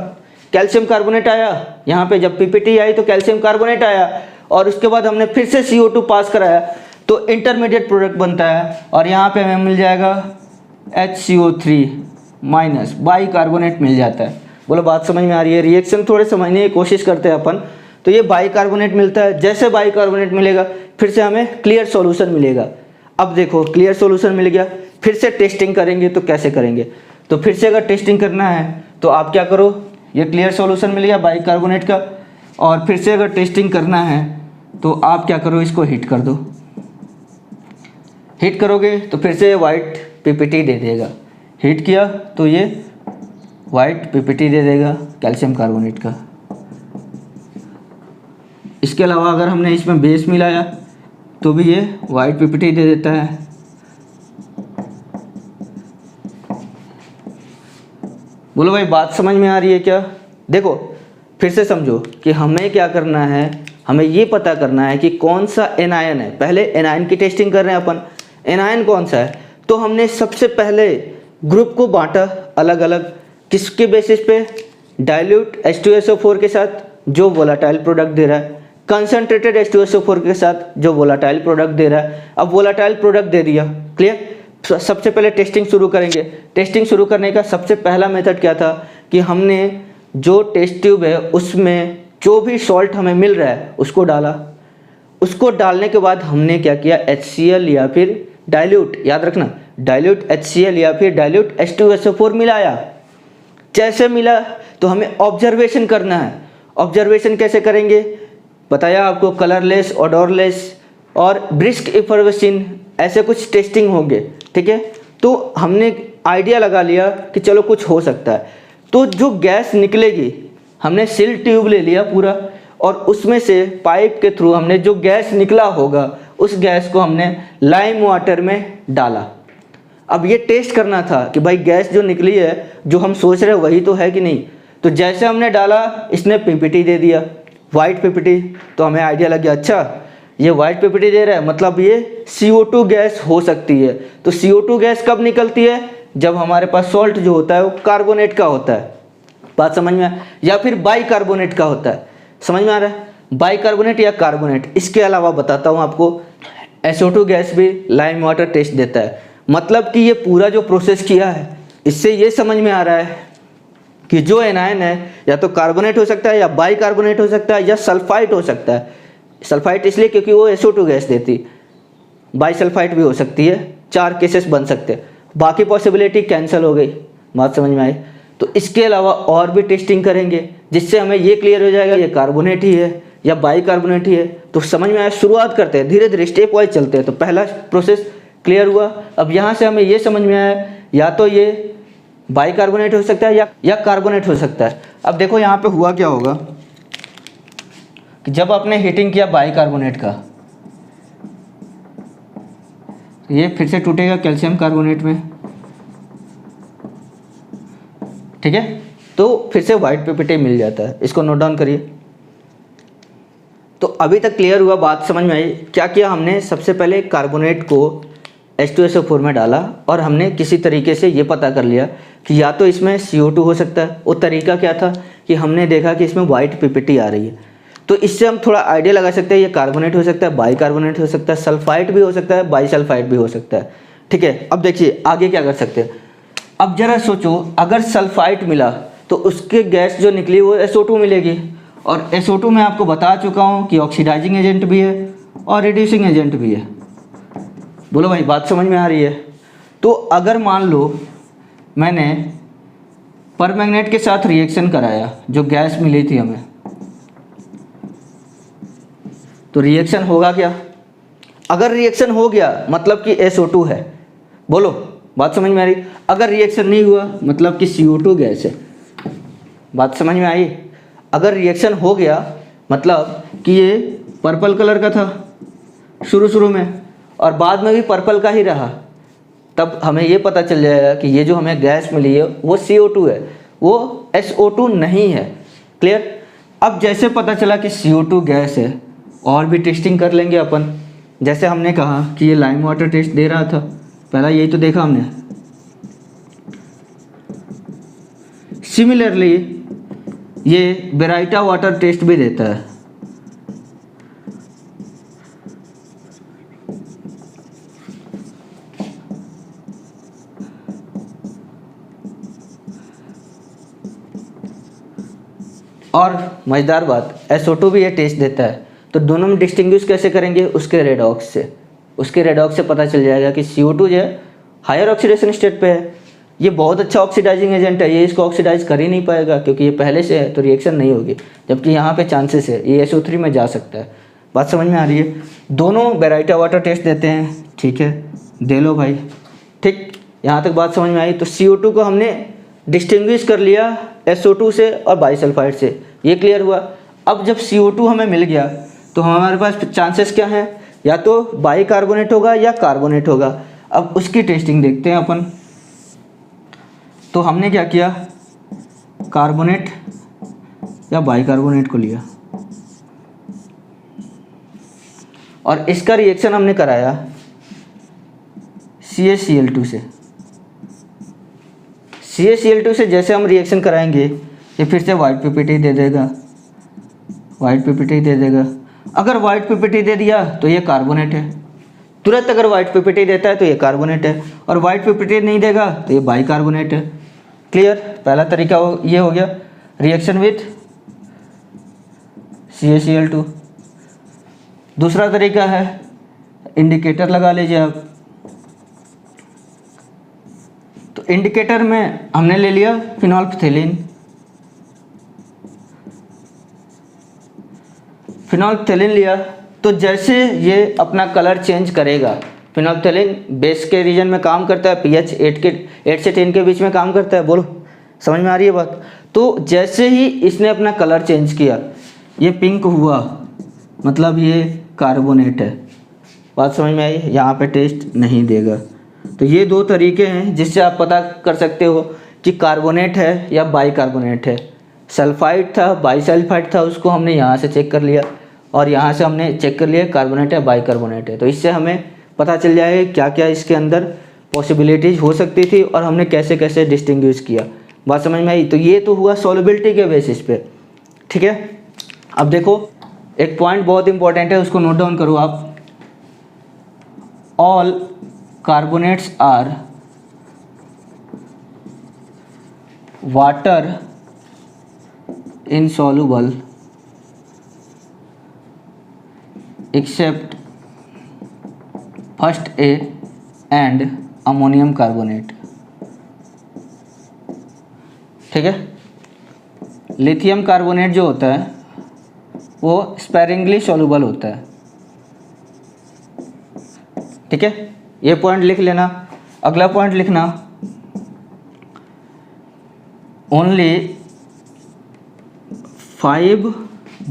कैल्शियम कार्बोनेट आया, यहाँ पे जब PPT आई तो कैल्शियम कार्बोनेट आया और उसके बाद हमने फिर से CO2 पास कराया तो इंटरमीडिएट प्रोडक्ट बनता है और यहाँ पे हमें मिल जाएगा HCO3 माइनस बाई कार्बोनेट मिल जाता है। बोलो बात समझ में आ रही है। रिएक्शन थोड़े समझने की कोशिश करते हैं अपन। तो ये बाई कार्बोनेट मिलता है, जैसे बाई कार्बोनेट मिलेगा फिर से हमें क्लियर सॉल्यूशन मिलेगा। अब देखो क्लियर सॉल्यूशन मिल गया, फिर से टेस्टिंग करेंगे तो कैसे करेंगे। तो फिर से अगर टेस्टिंग करना है तो आप क्या करो, ये क्लियर सॉल्यूशन मिल गया बाई कार्बोनेट का, और फिर से अगर टेस्टिंग करना है तो आप क्या करो, इसको हीट कर दो। हीट करोगे तो फिर से वाइट PPT दे देगा, हीट किया तो ये वाइट PPT दे देगा कैल्शियम कार्बोनेट का। इसके अलावा अगर हमने इसमें बेस मिलाया तो भी ये वाइट PPT दे देता है। बोलो भाई बात समझ में आ रही है क्या। देखो फिर से समझो कि हमें क्या करना है, हमें ये पता करना है कि कौन सा एनायन है। पहले एनायन की टेस्टिंग कर रहे हैं अपन, एनायन कौन सा है। तो हमने सबसे पहले ग्रुप को बांटा अलग अलग, किसके बेसिस पे, डाइल्यूट H2SO4 के साथ जो वोलाटाइल प्रोडक्ट दे रहा है, कंसनट्रेटेड H2SO4 के साथ जो वोलाटाइल प्रोडक्ट दे रहा है। अब वोलाटाइल प्रोडक्ट दे दिया, क्लियर। सबसे पहले टेस्टिंग शुरू करेंगे। टेस्टिंग शुरू करने का सबसे पहला मेथड क्या था कि हमने जो टेस्ट ट्यूब है उसमें जो भी सॉल्ट हमें मिल रहा है उसको डाला। उसको डालने के बाद हमने क्या किया, HCl या फिर डाइल्यूट, याद रखना डाइल्यूट HCl या फिर डाइल्यूट H2SO4 मिलाया। जैसे मिला तो हमें ऑब्जर्वेशन करना है। ऑब्जर्वेशन कैसे करेंगे बताया आपको, कलरलेस, ओडोरलेस और ब्रिस्क इफर्वेसिन, ऐसे कुछ टेस्टिंग होंगे, ठीक है। तो हमने आइडिया लगा लिया कि चलो कुछ हो सकता है। तो जो गैस निकलेगी, हमने सील ट्यूब ले लिया पूरा और उसमें से पाइप के थ्रू हमने जो गैस निकला होगा उस गैस को हमने लाइम वाटर में डाला। अब ये टेस्ट करना था कि भाई गैस जो निकली है, जो हम सोच रहे हैं वही तो है कि नहीं। तो जैसे हमने डाला इसने PPT दे दिया, वाइट PPT। तो हमें आइडिया लग गया, अच्छा ये वाइट PPT दे रहा है मतलब ये CO2 गैस हो सकती है। तो CO2 गैस कब निकलती है, जब हमारे पास सॉल्ट जो होता है वो कार्बोनेट का होता है। बात समझ में या फिर बाई कार्बोनेट का होता है, समझ में आ रहा है, बाई कार्बोनेट या कार्बोनेट। इसके अलावा बताता हूँ आपको, SO2 गैस भी लाइम वाटर टेस्ट देता है। मतलब कि ये पूरा जो प्रोसेस किया है इससे ये समझ में आ रहा है कि जो एनायन है या तो कार्बोनेट हो सकता है या बाई कार्बोनेट हो सकता है या सल्फाइट हो सकता है। सल्फाइट इसलिए क्योंकि वो SO2 गैस देती, बाई सल्फाइट भी हो सकती है। 4 केसेस बन सकते हैं, बाकी पॉसिबिलिटी कैंसिल हो गई। बात समझ में आई। तो इसके अलावा और भी टेस्टिंग करेंगे जिससे हमें ये क्लियर हो जाएगा ये कार्बोनेट ही है या बाई कार्बोनेट ही है। तो समझ में आया। शुरुआत करते हैं, धीरे धीरे स्टेप वाइज चलते हैं। तो पहला प्रोसेस क्लियर हुआ। अब यहाँ से हमें ये समझ में आया या तो ये बाई कार्बोनेट हो सकता है या कार्बोनेट हो सकता है। अब देखो यहाँ पे हुआ क्या होगा कि जब आपने हीटिंग किया बाई कार्बोनेट का, ये फिर से टूटेगा कैल्शियम कार्बोनेट में, ठीक है। तो फिर से वाइट PPT मिल जाता है। इसको नोट डाउन करिए। तो अभी तक क्लियर हुआ, बात समझ में आई। क्या किया हमने, सबसे पहले कार्बोनेट को H2SO4 में डाला और हमने किसी तरीके से ये पता कर लिया कि या तो इसमें CO2 हो सकता है। वो तरीका क्या था कि हमने देखा कि इसमें वाइट PPT आ रही है। तो इससे हम थोड़ा आइडिया लगा सकते हैं ये कार्बोनेट हो सकता है, बाई कार्बोनेट हो सकता है, सल्फाइट भी हो सकता है, बाई सल्फाइट भी हो सकता है, ठीक है। अब देखिए आगे क्या कर सकते हैं। अब जरा सोचो, अगर सल्फाइट मिला तो उसके गैस जो निकली वो SO2 मिलेगी, और SO2 मैं आपको बता चुका हूँ कि ऑक्सीडाइजिंग एजेंट भी है और रिड्यूसिंग एजेंट भी है। बोलो भाई बात समझ में आ रही है। तो अगर मान लो मैंने परमैंगनेट के साथ रिएक्शन कराया, जो गैस मिली थी हमें, तो रिएक्शन होगा क्या। अगर रिएक्शन हो गया मतलब कि SO2 है। बोलो बात समझ में आ रही। अगर रिएक्शन नहीं हुआ मतलब कि CO2 गैस है। बात समझ में आई? अगर रिएक्शन हो गया मतलब कि ये पर्पल कलर का था शुरू में और बाद में भी पर्पल का ही रहा, तब हमें ये पता चल जाएगा कि ये जो हमें गैस मिली है वो CO2 है, वो SO2 नहीं है। क्लियर? अब जैसे पता चला कि CO2 गैस है, और भी टेस्टिंग कर लेंगे अपन। जैसे हमने कहा कि ये लाइम वाटर टेस्ट दे रहा था, पहला यही तो देखा हमने। सिमिलरली ये बेराइटा वाटर टेस्ट भी देता है। और मज़ेदार बात, SO2 भी ये टेस्ट देता है। तो दोनों में डिस्टिंग्विश कैसे करेंगे? उसके रेडॉक्स से। उसके रेडॉक्स से पता चल जाएगा कि CO2 जो है हायर ऑक्सीडेशन स्टेट पे है, ये बहुत अच्छा ऑक्सीडाइजिंग एजेंट है, ये इसको ऑक्सीडाइज कर ही नहीं पाएगा क्योंकि ये पहले से है, तो रिएक्शन नहीं होगी। जबकि यहाँ पे चांसेस है ये SO3 में जा सकता है। बात समझ में आ रही है? दोनों बेराइटा वाटर टेस्ट देते हैं, ठीक है, दे लो भाई। ठीक, यहाँ तक बात समझ में आई? तो CO2 को हमने डिस्टिंग्विश कर लिया SO2 से और बाइसल्फाइड से, ये क्लियर हुआ। अब जब CO2 हमें मिल गया तो हमारे पास चांसेस क्या हैं? या तो बाइकार्बोनेट होगा या कार्बोनेट होगा। अब उसकी टेस्टिंग देखते हैं अपन। तो हमने क्या किया, कार्बोनेट या बाइकार्बोनेट को लिया और इसका रिएक्शन हमने कराया CaCl2 से। CaCl2 से जैसे हम रिएक्शन कराएंगे ये फिर से वाइट पीपीटी दे देगा, वाइट पीपीटी दे देगा। अगर वाइट पीपीटी दे दिया तो ये कार्बोनेट है, तुरंत अगर वाइट पीपीटी देता है तो ये कार्बोनेट है, और वाइट पीपीटी नहीं देगा तो ये बाइकार्बोनेट है। क्लियर? पहला तरीका ये हो गया रिएक्शन विथ CaCl2। दूसरा तरीका है, इंडिकेटर लगा लीजिए आप। तो इंडिकेटर में हमने ले लिया फिनोल्फथेलिन। फिनोल्फथेलिन लिया तो जैसे ये अपना कलर चेंज करेगा, फिनोल्फथेलिन बेस के रीजन में काम करता है, pH 8 से 10 के बीच में काम करता है। बोलो, समझ में आ रही है बात? तो जैसे ही इसने अपना कलर चेंज किया, ये पिंक हुआ, मतलब ये कार्बोनेट है। बात समझ में आई? यहाँ पे टेस्ट नहीं देगा। तो ये दो तरीके हैं जिससे आप पता कर सकते हो कि कार्बोनेट है या बाइकार्बोनेट है। सल्फाइड था, बाइसल्फाइड था, उसको हमने यहाँ से चेक कर लिया और यहाँ से हमने चेक कर लिया कार्बोनेट है बाइकार्बोनेट है। तो इससे हमें पता चल जाएगा क्या क्या इसके अंदर पॉसिबिलिटीज़ हो सकती थी और हमने कैसे कैसे डिस्टिंग्विश किया। बात समझ में आई? तो ये तो हुआ सॉल्युबिलिटी के बेसिस पे। ठीक है, अब देखो एक पॉइंट बहुत इंपॉर्टेंट है, उसको नोट डाउन करो आप। All carbonates are water insoluble except first A and ammonium carbonate. ठीक है, लिथियम कार्बोनेट जो होता है वो स्पेरिंगली सॉल्युबल होता है। ठीक है, ये पॉइंट लिख लेना। अगला पॉइंट लिखना, only 5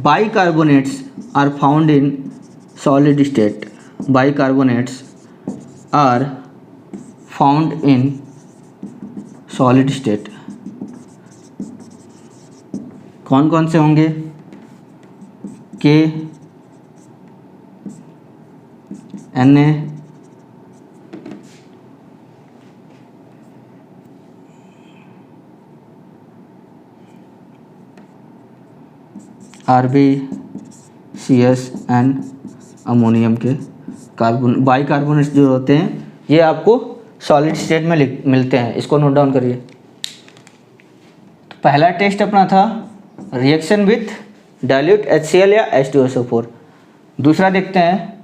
bicarbonates are found in solid state. Bicarbonates are found in solid state. कौन कौन से होंगे? K, Na, Rb, CS and ammonium के कार्बन बाइकार्बोनेट्स जो होते हैं ये आपको सॉलिड स्टेट में मिलते हैं। इसको नोट डाउन करिए। तो पहला टेस्ट अपना था रिएक्शन विथ डाइल्यूट HCl या H2SO4। दूसरा देखते हैं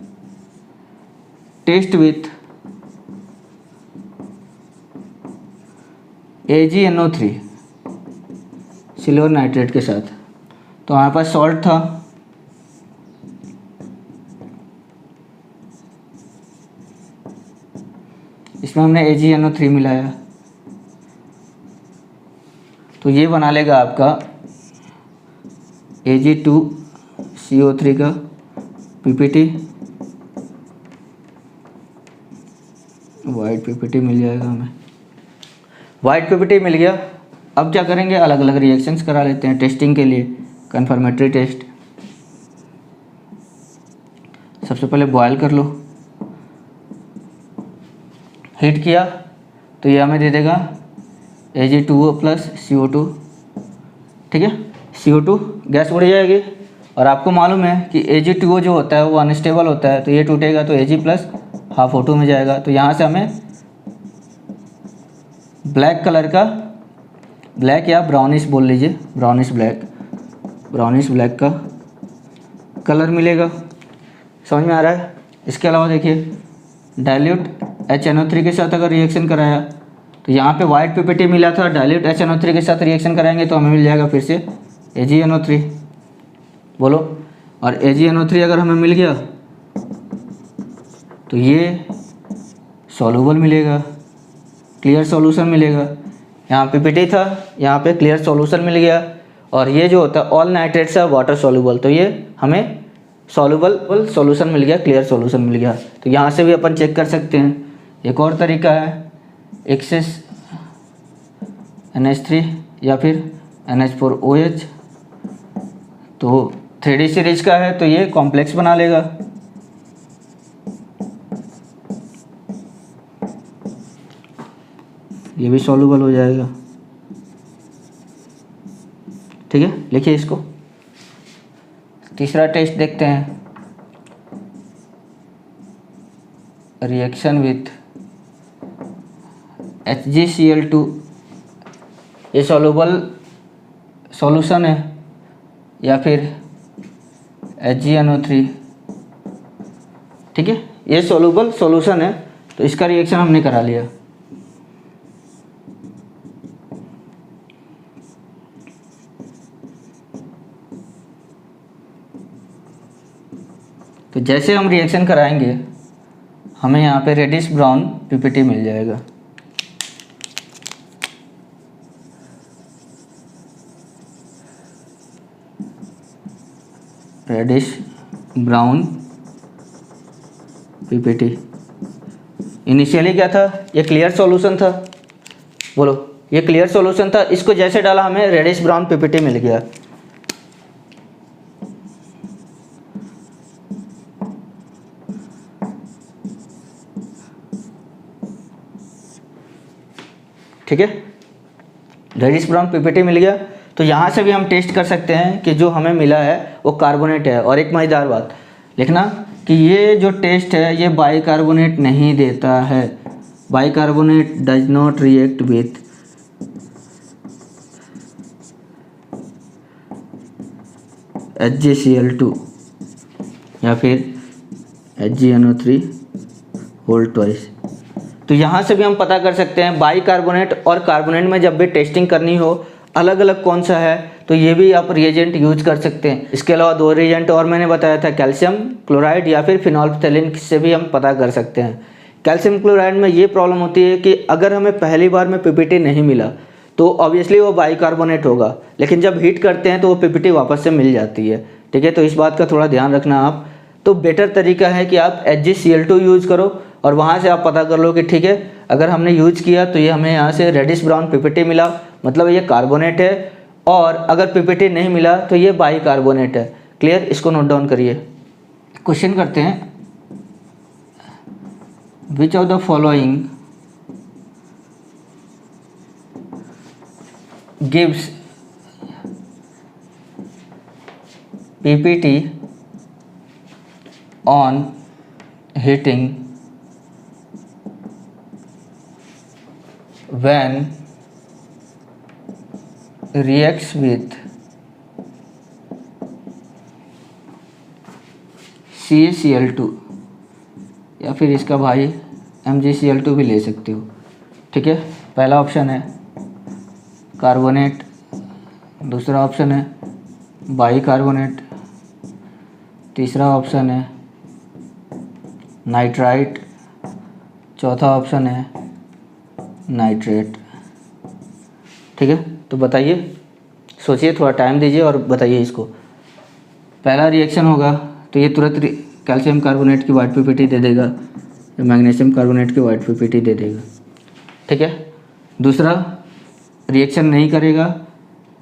test with AgNO3 silver nitrate के साथ। तो हमारे पास सॉल्ट था, इसमें हमने AgNO3 मिलाया। तो ये बना लेगा आपका Ag2CO3 का पीपीटी, वाइट पीपीटी मिल जाएगा हमें, वाइट पीपीटी मिल गया। अब क्या करेंगे, अलग अलग रिएक्शंस करा लेते हैं टेस्टिंग के लिए, कन्फर्मेटरी टेस्ट। सबसे पहले बॉयल कर लो, हीट किया तो ये हमें दे देगा Ag2O प्लस CO2, ठीक है। CO2 गैस उड़ जाएगी और आपको मालूम है कि Ag2O जो होता है वो अनस्टेबल होता है, तो ये टूटेगा तो Ag प्लस हाफ O2 में जाएगा। तो यहाँ से हमें ब्लैक कलर का, ब्लैक या ब्राउनिश बोल लीजिए, ब्राउनिश ब्लैक का कलर मिलेगा। समझ में आ रहा है। इसके अलावा देखिए डाइल्यूट HNO3 के साथ अगर रिएक्शन कराया तो यहाँ पे वाइट पीपीटी मिला था, डाइल्यूट HNO3 के साथ रिएक्शन कराएंगे तो हमें मिल जाएगा फिर से AgNO3, बोलो। और AgNO3 अगर हमें मिल गया तो ये सॉल्यूबल मिलेगा, क्लियर सॉल्यूशन मिलेगा। यहाँ पीपीटी था, यहाँ पे क्लियर सॉल्यूशन मिल गया। और ये जो होता है ऑल नाइट्रेट्स है वाटर सॉल्यूबल, तो ये हमें सॉल्यूबल सॉल्यूशन मिल गया, क्लियर सॉल्यूशन मिल गया। तो यहाँ से भी अपन चेक कर सकते हैं। एक और तरीका है एक्सेस NH3 या फिर NH4OH, तो 3D सीरीज का है तो ये कॉम्प्लेक्स बना लेगा। ये भी सॉल्यूबल हो जाएगा, ठीक है। लिखिए इसको। तीसरा टेस्ट देखते हैं, रिएक्शन विथ HgCl2। ये सॉल्यूबल सॉल्यूशन है या फिर HgNO3, ठीक है। ये सॉल्यूबल सॉल्यूशन है तो इसका रिएक्शन हमने करा लिया। तो जैसे हम रिएक्शन कराएंगे हमें यहाँ पे रेडिश ब्राउन पीपीटी मिल जाएगा। Reddish brown PPT. इनिशियली क्या था, ये क्लियर सॉल्यूशन था, बोलो। ये क्लियर सॉल्यूशन था, इसको जैसे डाला हमें रेडिश ब्राउन पीपीटी मिल गया। ठीक है, रेडिश ब्राउन पीपीटी मिल गया। तो यहाँ से भी हम टेस्ट कर सकते हैं कि जो हमें मिला है वो कार्बोनेट है। और एक मज़ेदार बात लिखना कि ये जो टेस्ट है ये बाइकार्बोनेट नहीं देता है। Bicarbonate does not react with HgCl2 या फिर HgNO3 होल ट्वाइस। तो यहाँ से भी हम पता कर सकते हैं बाइकार्बोनेट और कार्बोनेट में जब भी टेस्टिंग करनी हो अलग अलग कौन सा है, तो ये भी आप रिएजेंट यूज कर सकते हैं। इसके अलावा 2 रिएजेंट और मैंने बताया था, कैल्शियम क्लोराइड या फिर फिनोल्फ्थेलिन से भी हम पता कर सकते हैं। कैल्शियम क्लोराइड में ये प्रॉब्लम होती है कि अगर हमें पहली बार में पीपीटी नहीं मिला तो ऑब्वियसली वो बाइकार्बोनेट होगा, लेकिन जब हीट करते हैं तो वो पीपीटी वापस से मिल जाती है, ठीक है। तो इस बात का थोड़ा ध्यान रखना आप। तो बेटर तरीका है कि आप HgCl2 यूज़ करो और वहाँ से आप पता कर लो कि ठीक है अगर हमने यूज किया तो ये हमें यहाँ से रेडिश ब्राउन पीपीटी मिला, मतलब ये कार्बोनेट है। और अगर पीपीटी नहीं मिला तो ये बाइकार्बोनेट है। क्लियर, इसको नोट डाउन करिए। क्वेश्चन करते हैं, which of the following gives PPT on heating when reacts with CaCl2 या फिर इसका भाई MgCl2 भी ले सकते हो, ठीक है। पहला ऑप्शन है कार्बोनेट, दूसरा ऑप्शन है बाइकार्बोनेट, तीसरा ऑप्शन है नाइट्राइट, चौथा ऑप्शन है नाइट्रेट, ठीक है। तो बताइए, सोचिए, थोड़ा टाइम दीजिए और बताइए इसको। पहला रिएक्शन होगा तो ये तुरंत कैल्शियम कार्बोनेट की वाइट पीपीटी दे देगा, या मैग्नीशियम कार्बोनेट की वाइट पीपीटी दे देगा। ठीक है। दूसरा रिएक्शन नहीं करेगा,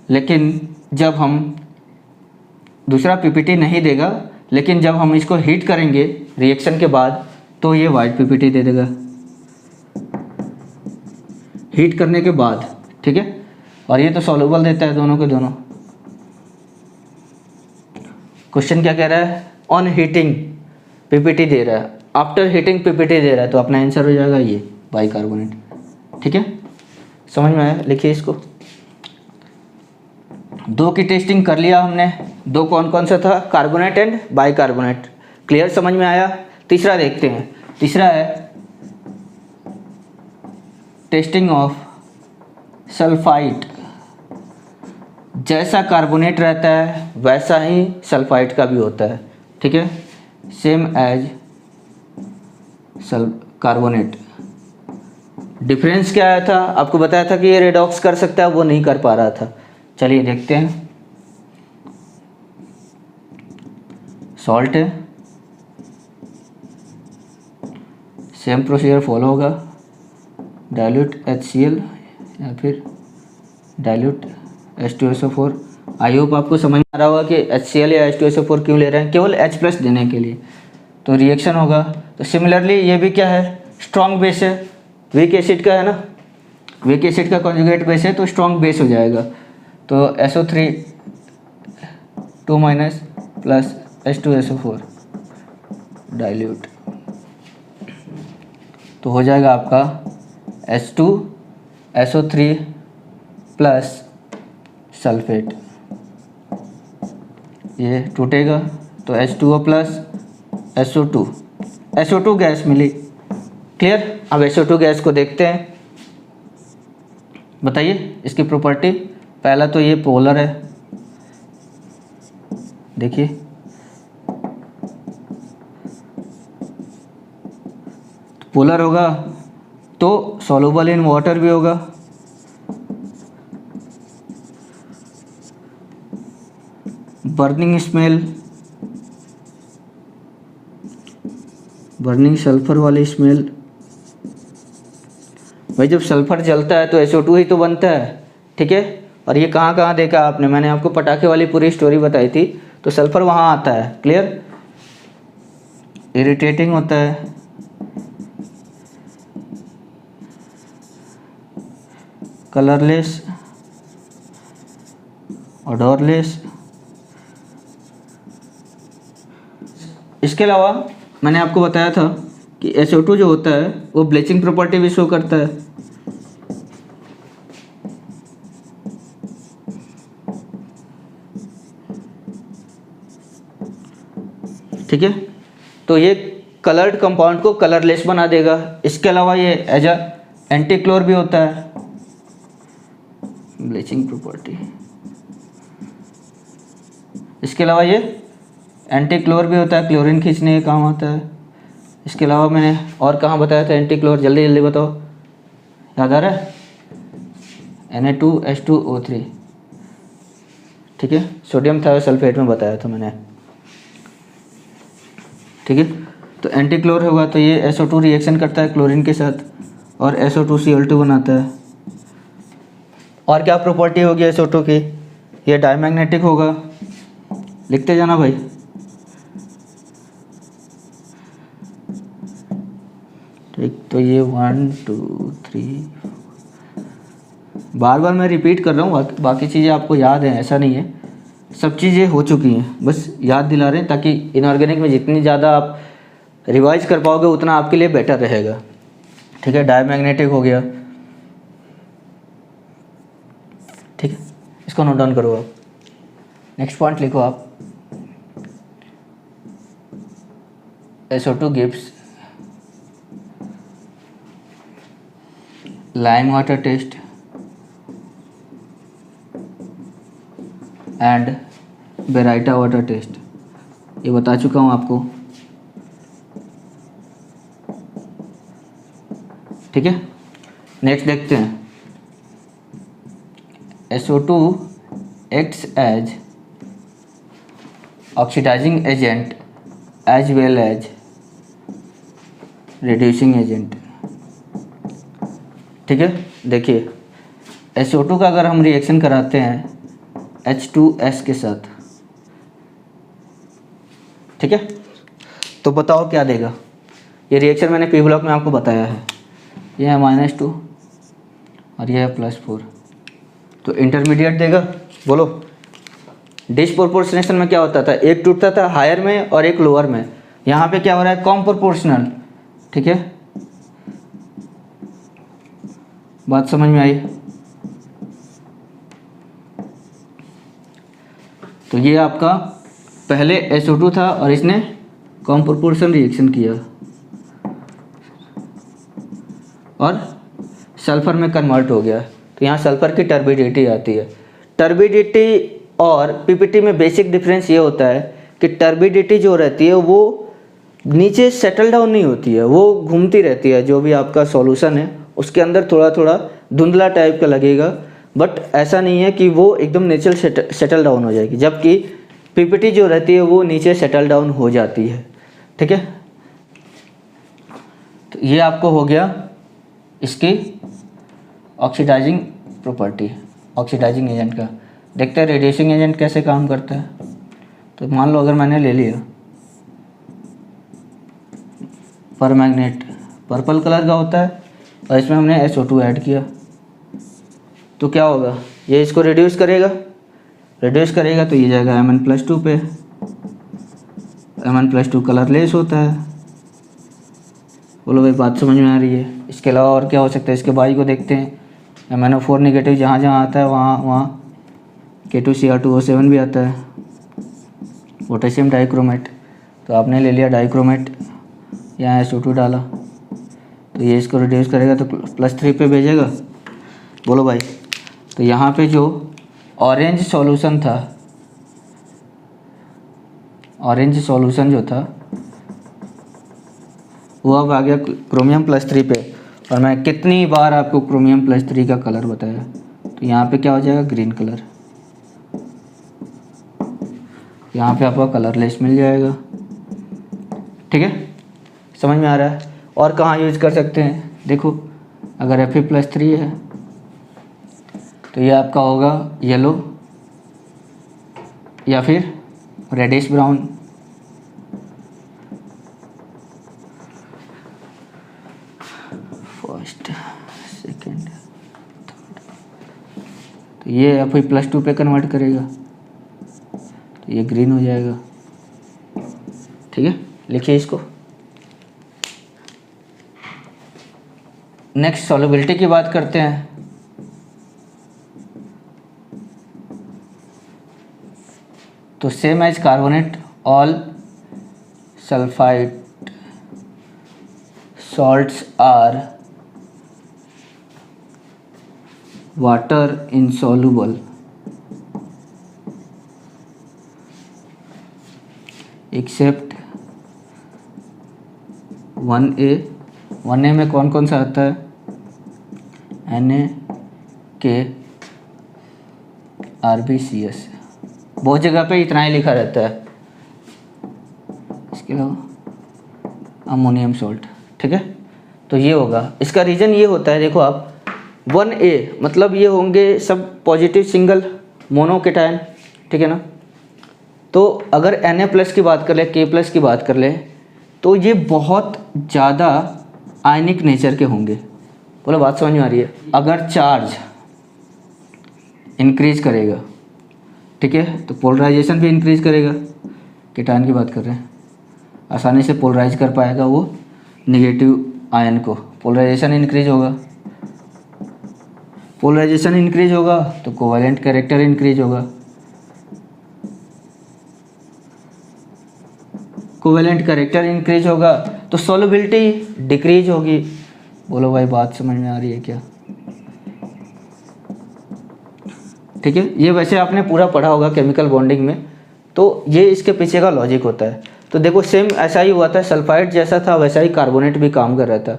लेकिन जब हम दूसरा पीपीटी नहीं देगा, लेकिन जब हम इसको हीट करेंगे रिएक्शन के बाद तो ये वाइट पीपीटी दे देगा, हीट करने के बाद। ठीक है। और ये तो सॉल्युबल देता है दोनों के दोनों। क्वेश्चन क्या कह रहा है? ऑन हीटिंग पीपीटी दे रहा है, आफ्टर हीटिंग पीपीटी दे रहा है, तो अपना आंसर हो जाएगा ये बाइकार्बोनेट। ठीक है, समझ में आया? लिखिए इसको। दो की टेस्टिंग कर लिया हमने, दो कौन कौन सा था? Carbonate and bicarbonate. क्लियर, समझ में आया? तीसरा देखते हैं। तीसरा है टेस्टिंग ऑफ सल्फाइड। जैसा कार्बोनेट रहता है वैसा ही सल्फाइड का भी होता है। ठीक है, सेम एज कार्बोनेट। डिफरेंस क्या आया था? आपको बताया था कि ये रेडॉक्स कर सकता है, वो नहीं कर पा रहा था। चलिए देखते हैं। सॉल्ट है, सेम प्रोसीजर फॉलो होगा, डाइल्यूट HCl या फिर डाइल्यूट H2SO4। आई होप आपको समझ में आ रहा होगा कि HCl या H2SO4 क्यों ले रहे हैं, केवल H+ देने के लिए। तो रिएक्शन होगा। तो सिमिलरली ये भी क्या है? स्ट्रॉन्ग बेस है, वीक एसिड का है ना, वीक एसिड का कॉन्जुगेट बेस है, तो स्ट्रॉन्ग बेस हो जाएगा। तो SO3 2- प्लस H2SO4 डाइल्यूट, तो हो जाएगा आपका H2SO3 प्लस सल्फेट। ये टूटेगा तो H2O प्लस SO2 गैस मिली। क्लियर? अब SO2 गैस को देखते हैं। बताइए इसकी प्रॉपर्टी। पहला तो ये पोलर है, देखिए, पोलर होगा तो सॉल्युबल इन वाटर भी होगा। बर्निंग स्मेल, बर्निंग सल्फर वाली स्मेल। भाई जब सल्फर जलता है तो SO2 ही तो बनता है। ठीक है। और ये कहाँ कहाँ देखा आपने? मैंने आपको पटाखे वाली पूरी स्टोरी बताई थी, तो सल्फर वहाँ आता है। क्लियर? इरिटेटिंग होता है, कलरलेस, ओडोरलेस। इसके अलावा मैंने आपको बताया था कि SO2 जो होता है वो ब्लीचिंग प्रॉपर्टी भी शो करता है। ठीक है, तो ये कलर्ड कंपाउंड को कलरलेस बना देगा। इसके अलावा ये एज अ एंटी क्लोर भी होता है, ब्लीचिंग प्रॉपर्टी। इसके अलावा ये एंटी क्लोर भी होता है, क्लोरीन खींचने का काम आता है। इसके अलावा मैंने और कहाँ बताया था एंटी क्लोर? जल्दी जल्दी बताओ, याद आ रहा है? Na2H2O3। ठीक है, सोडियम थायोसल्फेट में बताया था मैंने। ठीक है, तो एंटी क्लोर होगा तो ये SO2 रिएक्शन करता है क्लोरीन के साथ और SO2Cl2 बनाता है। और क्या प्रॉपर्टी होगी SO2 की? ये डायमैग्नेटिक होगा। लिखते जाना भाई। ठीक, तो ये 1 2 3, बार बार मैं रिपीट कर रहा हूँ, बाकी चीज़ें आपको याद हैं ऐसा नहीं है, सब चीज़ें हो चुकी हैं, बस याद दिला रहे हैं ताकि इनऑर्गेनिक में जितनी ज़्यादा आप रिवाइज कर पाओगे उतना आपके लिए बेटर रहेगा। ठीक है, डायमैग्नेटिक हो गया। ठीक है, इसको नोट डाउन करो आप। नेक्स्ट पॉइंट लिखो आप, SO2 gives lime water taste and baryta water test. ये बता चुका हूँ आपको। ठीक है, नेक्स्ट देखते हैं SO2 acts as oxidizing agent as well as reducing agent। ठीक है, देखिए SO2 का अगर हम रिएक्शन कराते हैं H2S के साथ, ठीक है, तो बताओ क्या देगा। ये रिएक्शन मैंने पी ब्लॉक में आपको बताया है, ये है -2 और ये है +4, तो इंटरमीडिएट देगा। बोलो डिस्प्रोपोर्शनेशन में क्या होता था, एक टूटता था हायर में और एक लोअर में, यहाँ पे क्या हो रहा है कॉम प्रोपोर्शनल। ठीक है, बात समझ में आई। तो ये आपका पहले SO2 था और इसने कॉम प्रोपोर्शनल रिएक्शन किया और सल्फर में कन्वर्ट हो गया, तो यहाँ सल्फर की टर्बिडिटी आती है। टर्बिडिटी और पीपीटी में बेसिक डिफरेंस ये होता है कि टर्बिडिटी जो रहती है वो नीचे सेटल डाउन नहीं होती है, वो घूमती रहती है। जो भी आपका सॉल्यूशन है उसके अंदर थोड़ा थोड़ा धुंधला टाइप का लगेगा, बट ऐसा नहीं है कि वो एकदम नीचे सेटल डाउन हो जाएगी, जबकि पीपीटी जो रहती है वो नीचे सेटल डाउन हो जाती है। ठीक है, तो ये आपको हो गया इसकी ऑक्सीडाइजिंग प्रॉपर्टी, ऑक्सीडाइजिंग एजेंट का। देखते हैं रेडिएसिंग एजेंट कैसे काम करता है। तो मान लो अगर मैंने ले लिया परमैग्नेट, पर्पल कलर का होता है और इसमें हमने SO2 ऐड किया, तो क्या होगा, ये इसको रिड्यूस करेगा, रिड्यूस करेगा तो ये जाएगा Mn+2 पे। Mn+2 कलरलेस होता है। बोलो भाई बात समझ में आ रही है। इसके अलावा और क्या हो सकता है, इसके बाई को देखते हैं। MnO4 नेगेटिव जहाँ जहाँ आता है वहाँ K2Cr2O7 भी आता है। पोटेशियम डाइक्रोमेट, तो आपने ले लिया डाइक्रोमेट, यहाँ SO2 डाला, तो ये इसको रिड्यूस करेगा तो +3 पे भेजेगा। बोलो भाई, तो यहाँ पे जो ऑरेंज सॉल्यूशन था, ऑरेंज सॉल्यूशन जो था वो अब आ गया क्रोमियम +3 पे। और मैं कितनी बार आपको क्रोमियम +3 का कलर बताया, तो यहाँ पे क्या हो जाएगा ग्रीन कलर, यहाँ पे आपको कलरलेस मिल जाएगा। ठीक है, समझ में आ रहा है। और कहाँ यूज कर सकते हैं, देखो अगर Fe+3 है तो ये आपका होगा येलो या फिर reddish brown. First second third, तो ये Fe+2 पे कन्वर्ट करेगा, तो ये ग्रीन हो जाएगा। ठीक है, लिखिए इसको। नेक्स्ट सॉल्युबिलिटी की बात करते हैं। तो same as carbonate all sulphide salts are water insoluble except 1A। 1A में कौन कौन सा आता है, Na, K, RbCS। बहुत जगह पे इतना ही लिखा रहता है, इसके अलावा अमोनियम सॉल्ट। ठीक है, तो ये होगा। इसका रीज़न ये होता है, देखो आप 1A मतलब ये होंगे सब पॉजिटिव सिंगल मोनोकेटायन, ठीक है ना। तो अगर Na+ की बात कर ले, K+ की बात कर ले, तो ये बहुत ज़्यादा आयनिक नेचर के होंगे। बोलो बात समझ में आ रही है। अगर चार्ज इंक्रीज करेगा, ठीक है, तो पोलराइजेशन भी इंक्रीज करेगा। केटायन की बात कर रहे हैं, आसानी से पोलराइज कर पाएगा वो नेगेटिव आयन को, पोलराइजेशन इंक्रीज होगा। पोलराइजेशन इंक्रीज होगा तो कोवैलेंट कैरेक्टर इंक्रीज होगा, कोवैलेंट कैरेक्टर इंक्रीज होगा तो सॉल्युबिलिटी डिक्रीज होगी। बोलो भाई बात समझ में आ रही है क्या। ठीक है, ये वैसे आपने पूरा पढ़ा होगा केमिकल बॉन्डिंग में, तो ये इसके पीछे का लॉजिक होता है। तो देखो सेम ऐसा ही हुआ था, सल्फाइड जैसा था वैसा ही कार्बोनेट भी काम कर रहा था।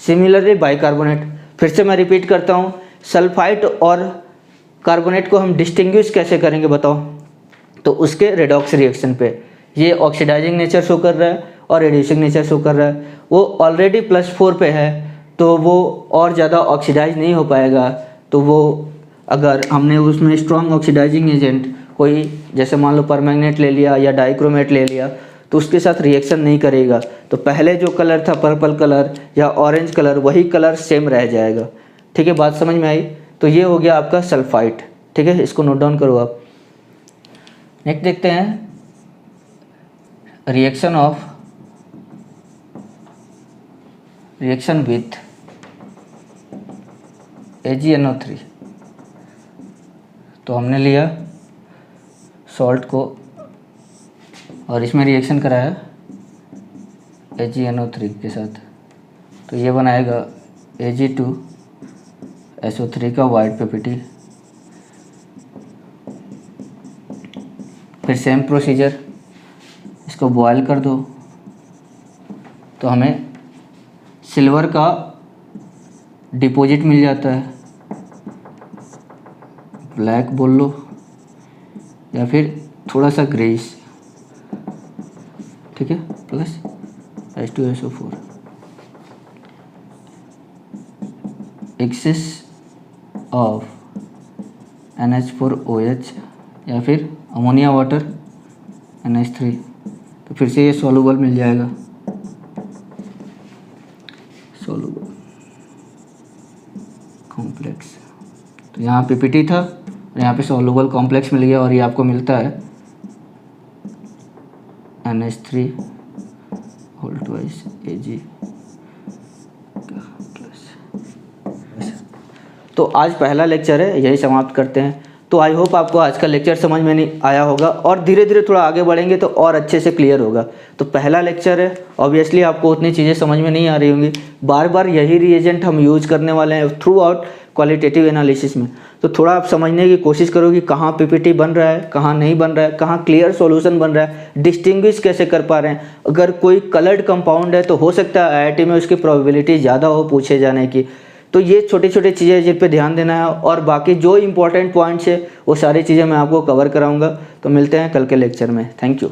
सिमिलरली बाइकार्बोनेट, फिर से मैं रिपीट करता हूँ, सल्फाइड और कार्बोनेट को हम डिस्टिंग्विश कैसे करेंगे बताओ? तो उसके रेडॉक्स रिएक्शन पे ये ऑक्सीडाइजिंग नेचर शो कर रहा है और रिड्यूसिंग नेचर शो कर रहा है। वो ऑलरेडी +4 पे है तो वो और ज़्यादा ऑक्सीडाइज नहीं हो पाएगा। तो वो अगर हमने उसमें स्ट्रॉन्ग ऑक्सीडाइजिंग एजेंट कोई जैसे मान लो परमैंगनेट ले लिया या डाइक्रोमेट ले लिया तो उसके साथ रिएक्शन नहीं करेगा। तो पहले जो कलर था पर्पल कलर या ऑरेंज कलर वही कलर सेम रह जाएगा। ठीक है, बात समझ में आई? तो ये हो गया आपका सल्फाइट। ठीक है, इसको नोट डाउन करो आप। नेक्स्ट देखते हैं रिएक्शन विथ AgNO3। तो हमने लिया सॉल्ट को और इसमें रिएक्शन कराया AgNO3 के साथ, तो ये बनाएगा Ag2SO3 का वाइट PPT। फिर सेम प्रोसीजर, इसको बॉयल कर दो तो हमें सिल्वर का डिपॉजिट मिल जाता है, ब्लैक बोल लो या फिर थोड़ा सा ग्रेइश। ठीक है, plus H2SO4 access of NH4OH या फिर अमोनिया वाटर NH3। तो फिर से ये सॉल्युबल मिल जाएगा, सॉल्युबल कॉम्प्लेक्स। तो यहाँ PPT था और यहाँ पे सॉल्युबल कॉम्प्लेक्स मिल गया और ये आपको मिलता है NH3 होल ट्वाइस Ag। तो आज पहला लेक्चर है, यही समाप्त करते हैं। तो आई होप आपको आज का लेक्चर समझ में नहीं आया होगा और धीरे धीरे थोड़ा आगे बढ़ेंगे तो और अच्छे से क्लियर होगा। तो पहला लेक्चर है, ऑब्वियसली आपको उतनी चीज़ें समझ में नहीं आ रही होंगी। बार बार यही रिएजेंट हम यूज करने वाले हैं थ्रू आउट क्वालिटेटिव एनालिसिस में। तो थोड़ा आप समझने की कोशिश करो कि कहाँ PPT बन रहा है, कहाँ नहीं बन रहा है, कहाँ क्लियर सॉल्यूशन बन रहा है, डिस्टिंग्विश कैसे कर पा रहे हैं। अगर कोई कलर्ड कंपाउंड है तो हो सकता है IIT में उसकी प्रोबेबिलिटी ज़्यादा हो पूछे जाने की। तो ये छोटी छोटी चीज़ें जिन पे ध्यान देना है और बाकी जो इंपॉर्टेंट पॉइंट्स है वो सारी चीज़ें मैं आपको कवर कराऊंगा। तो मिलते हैं कल के लेक्चर में। Thank you.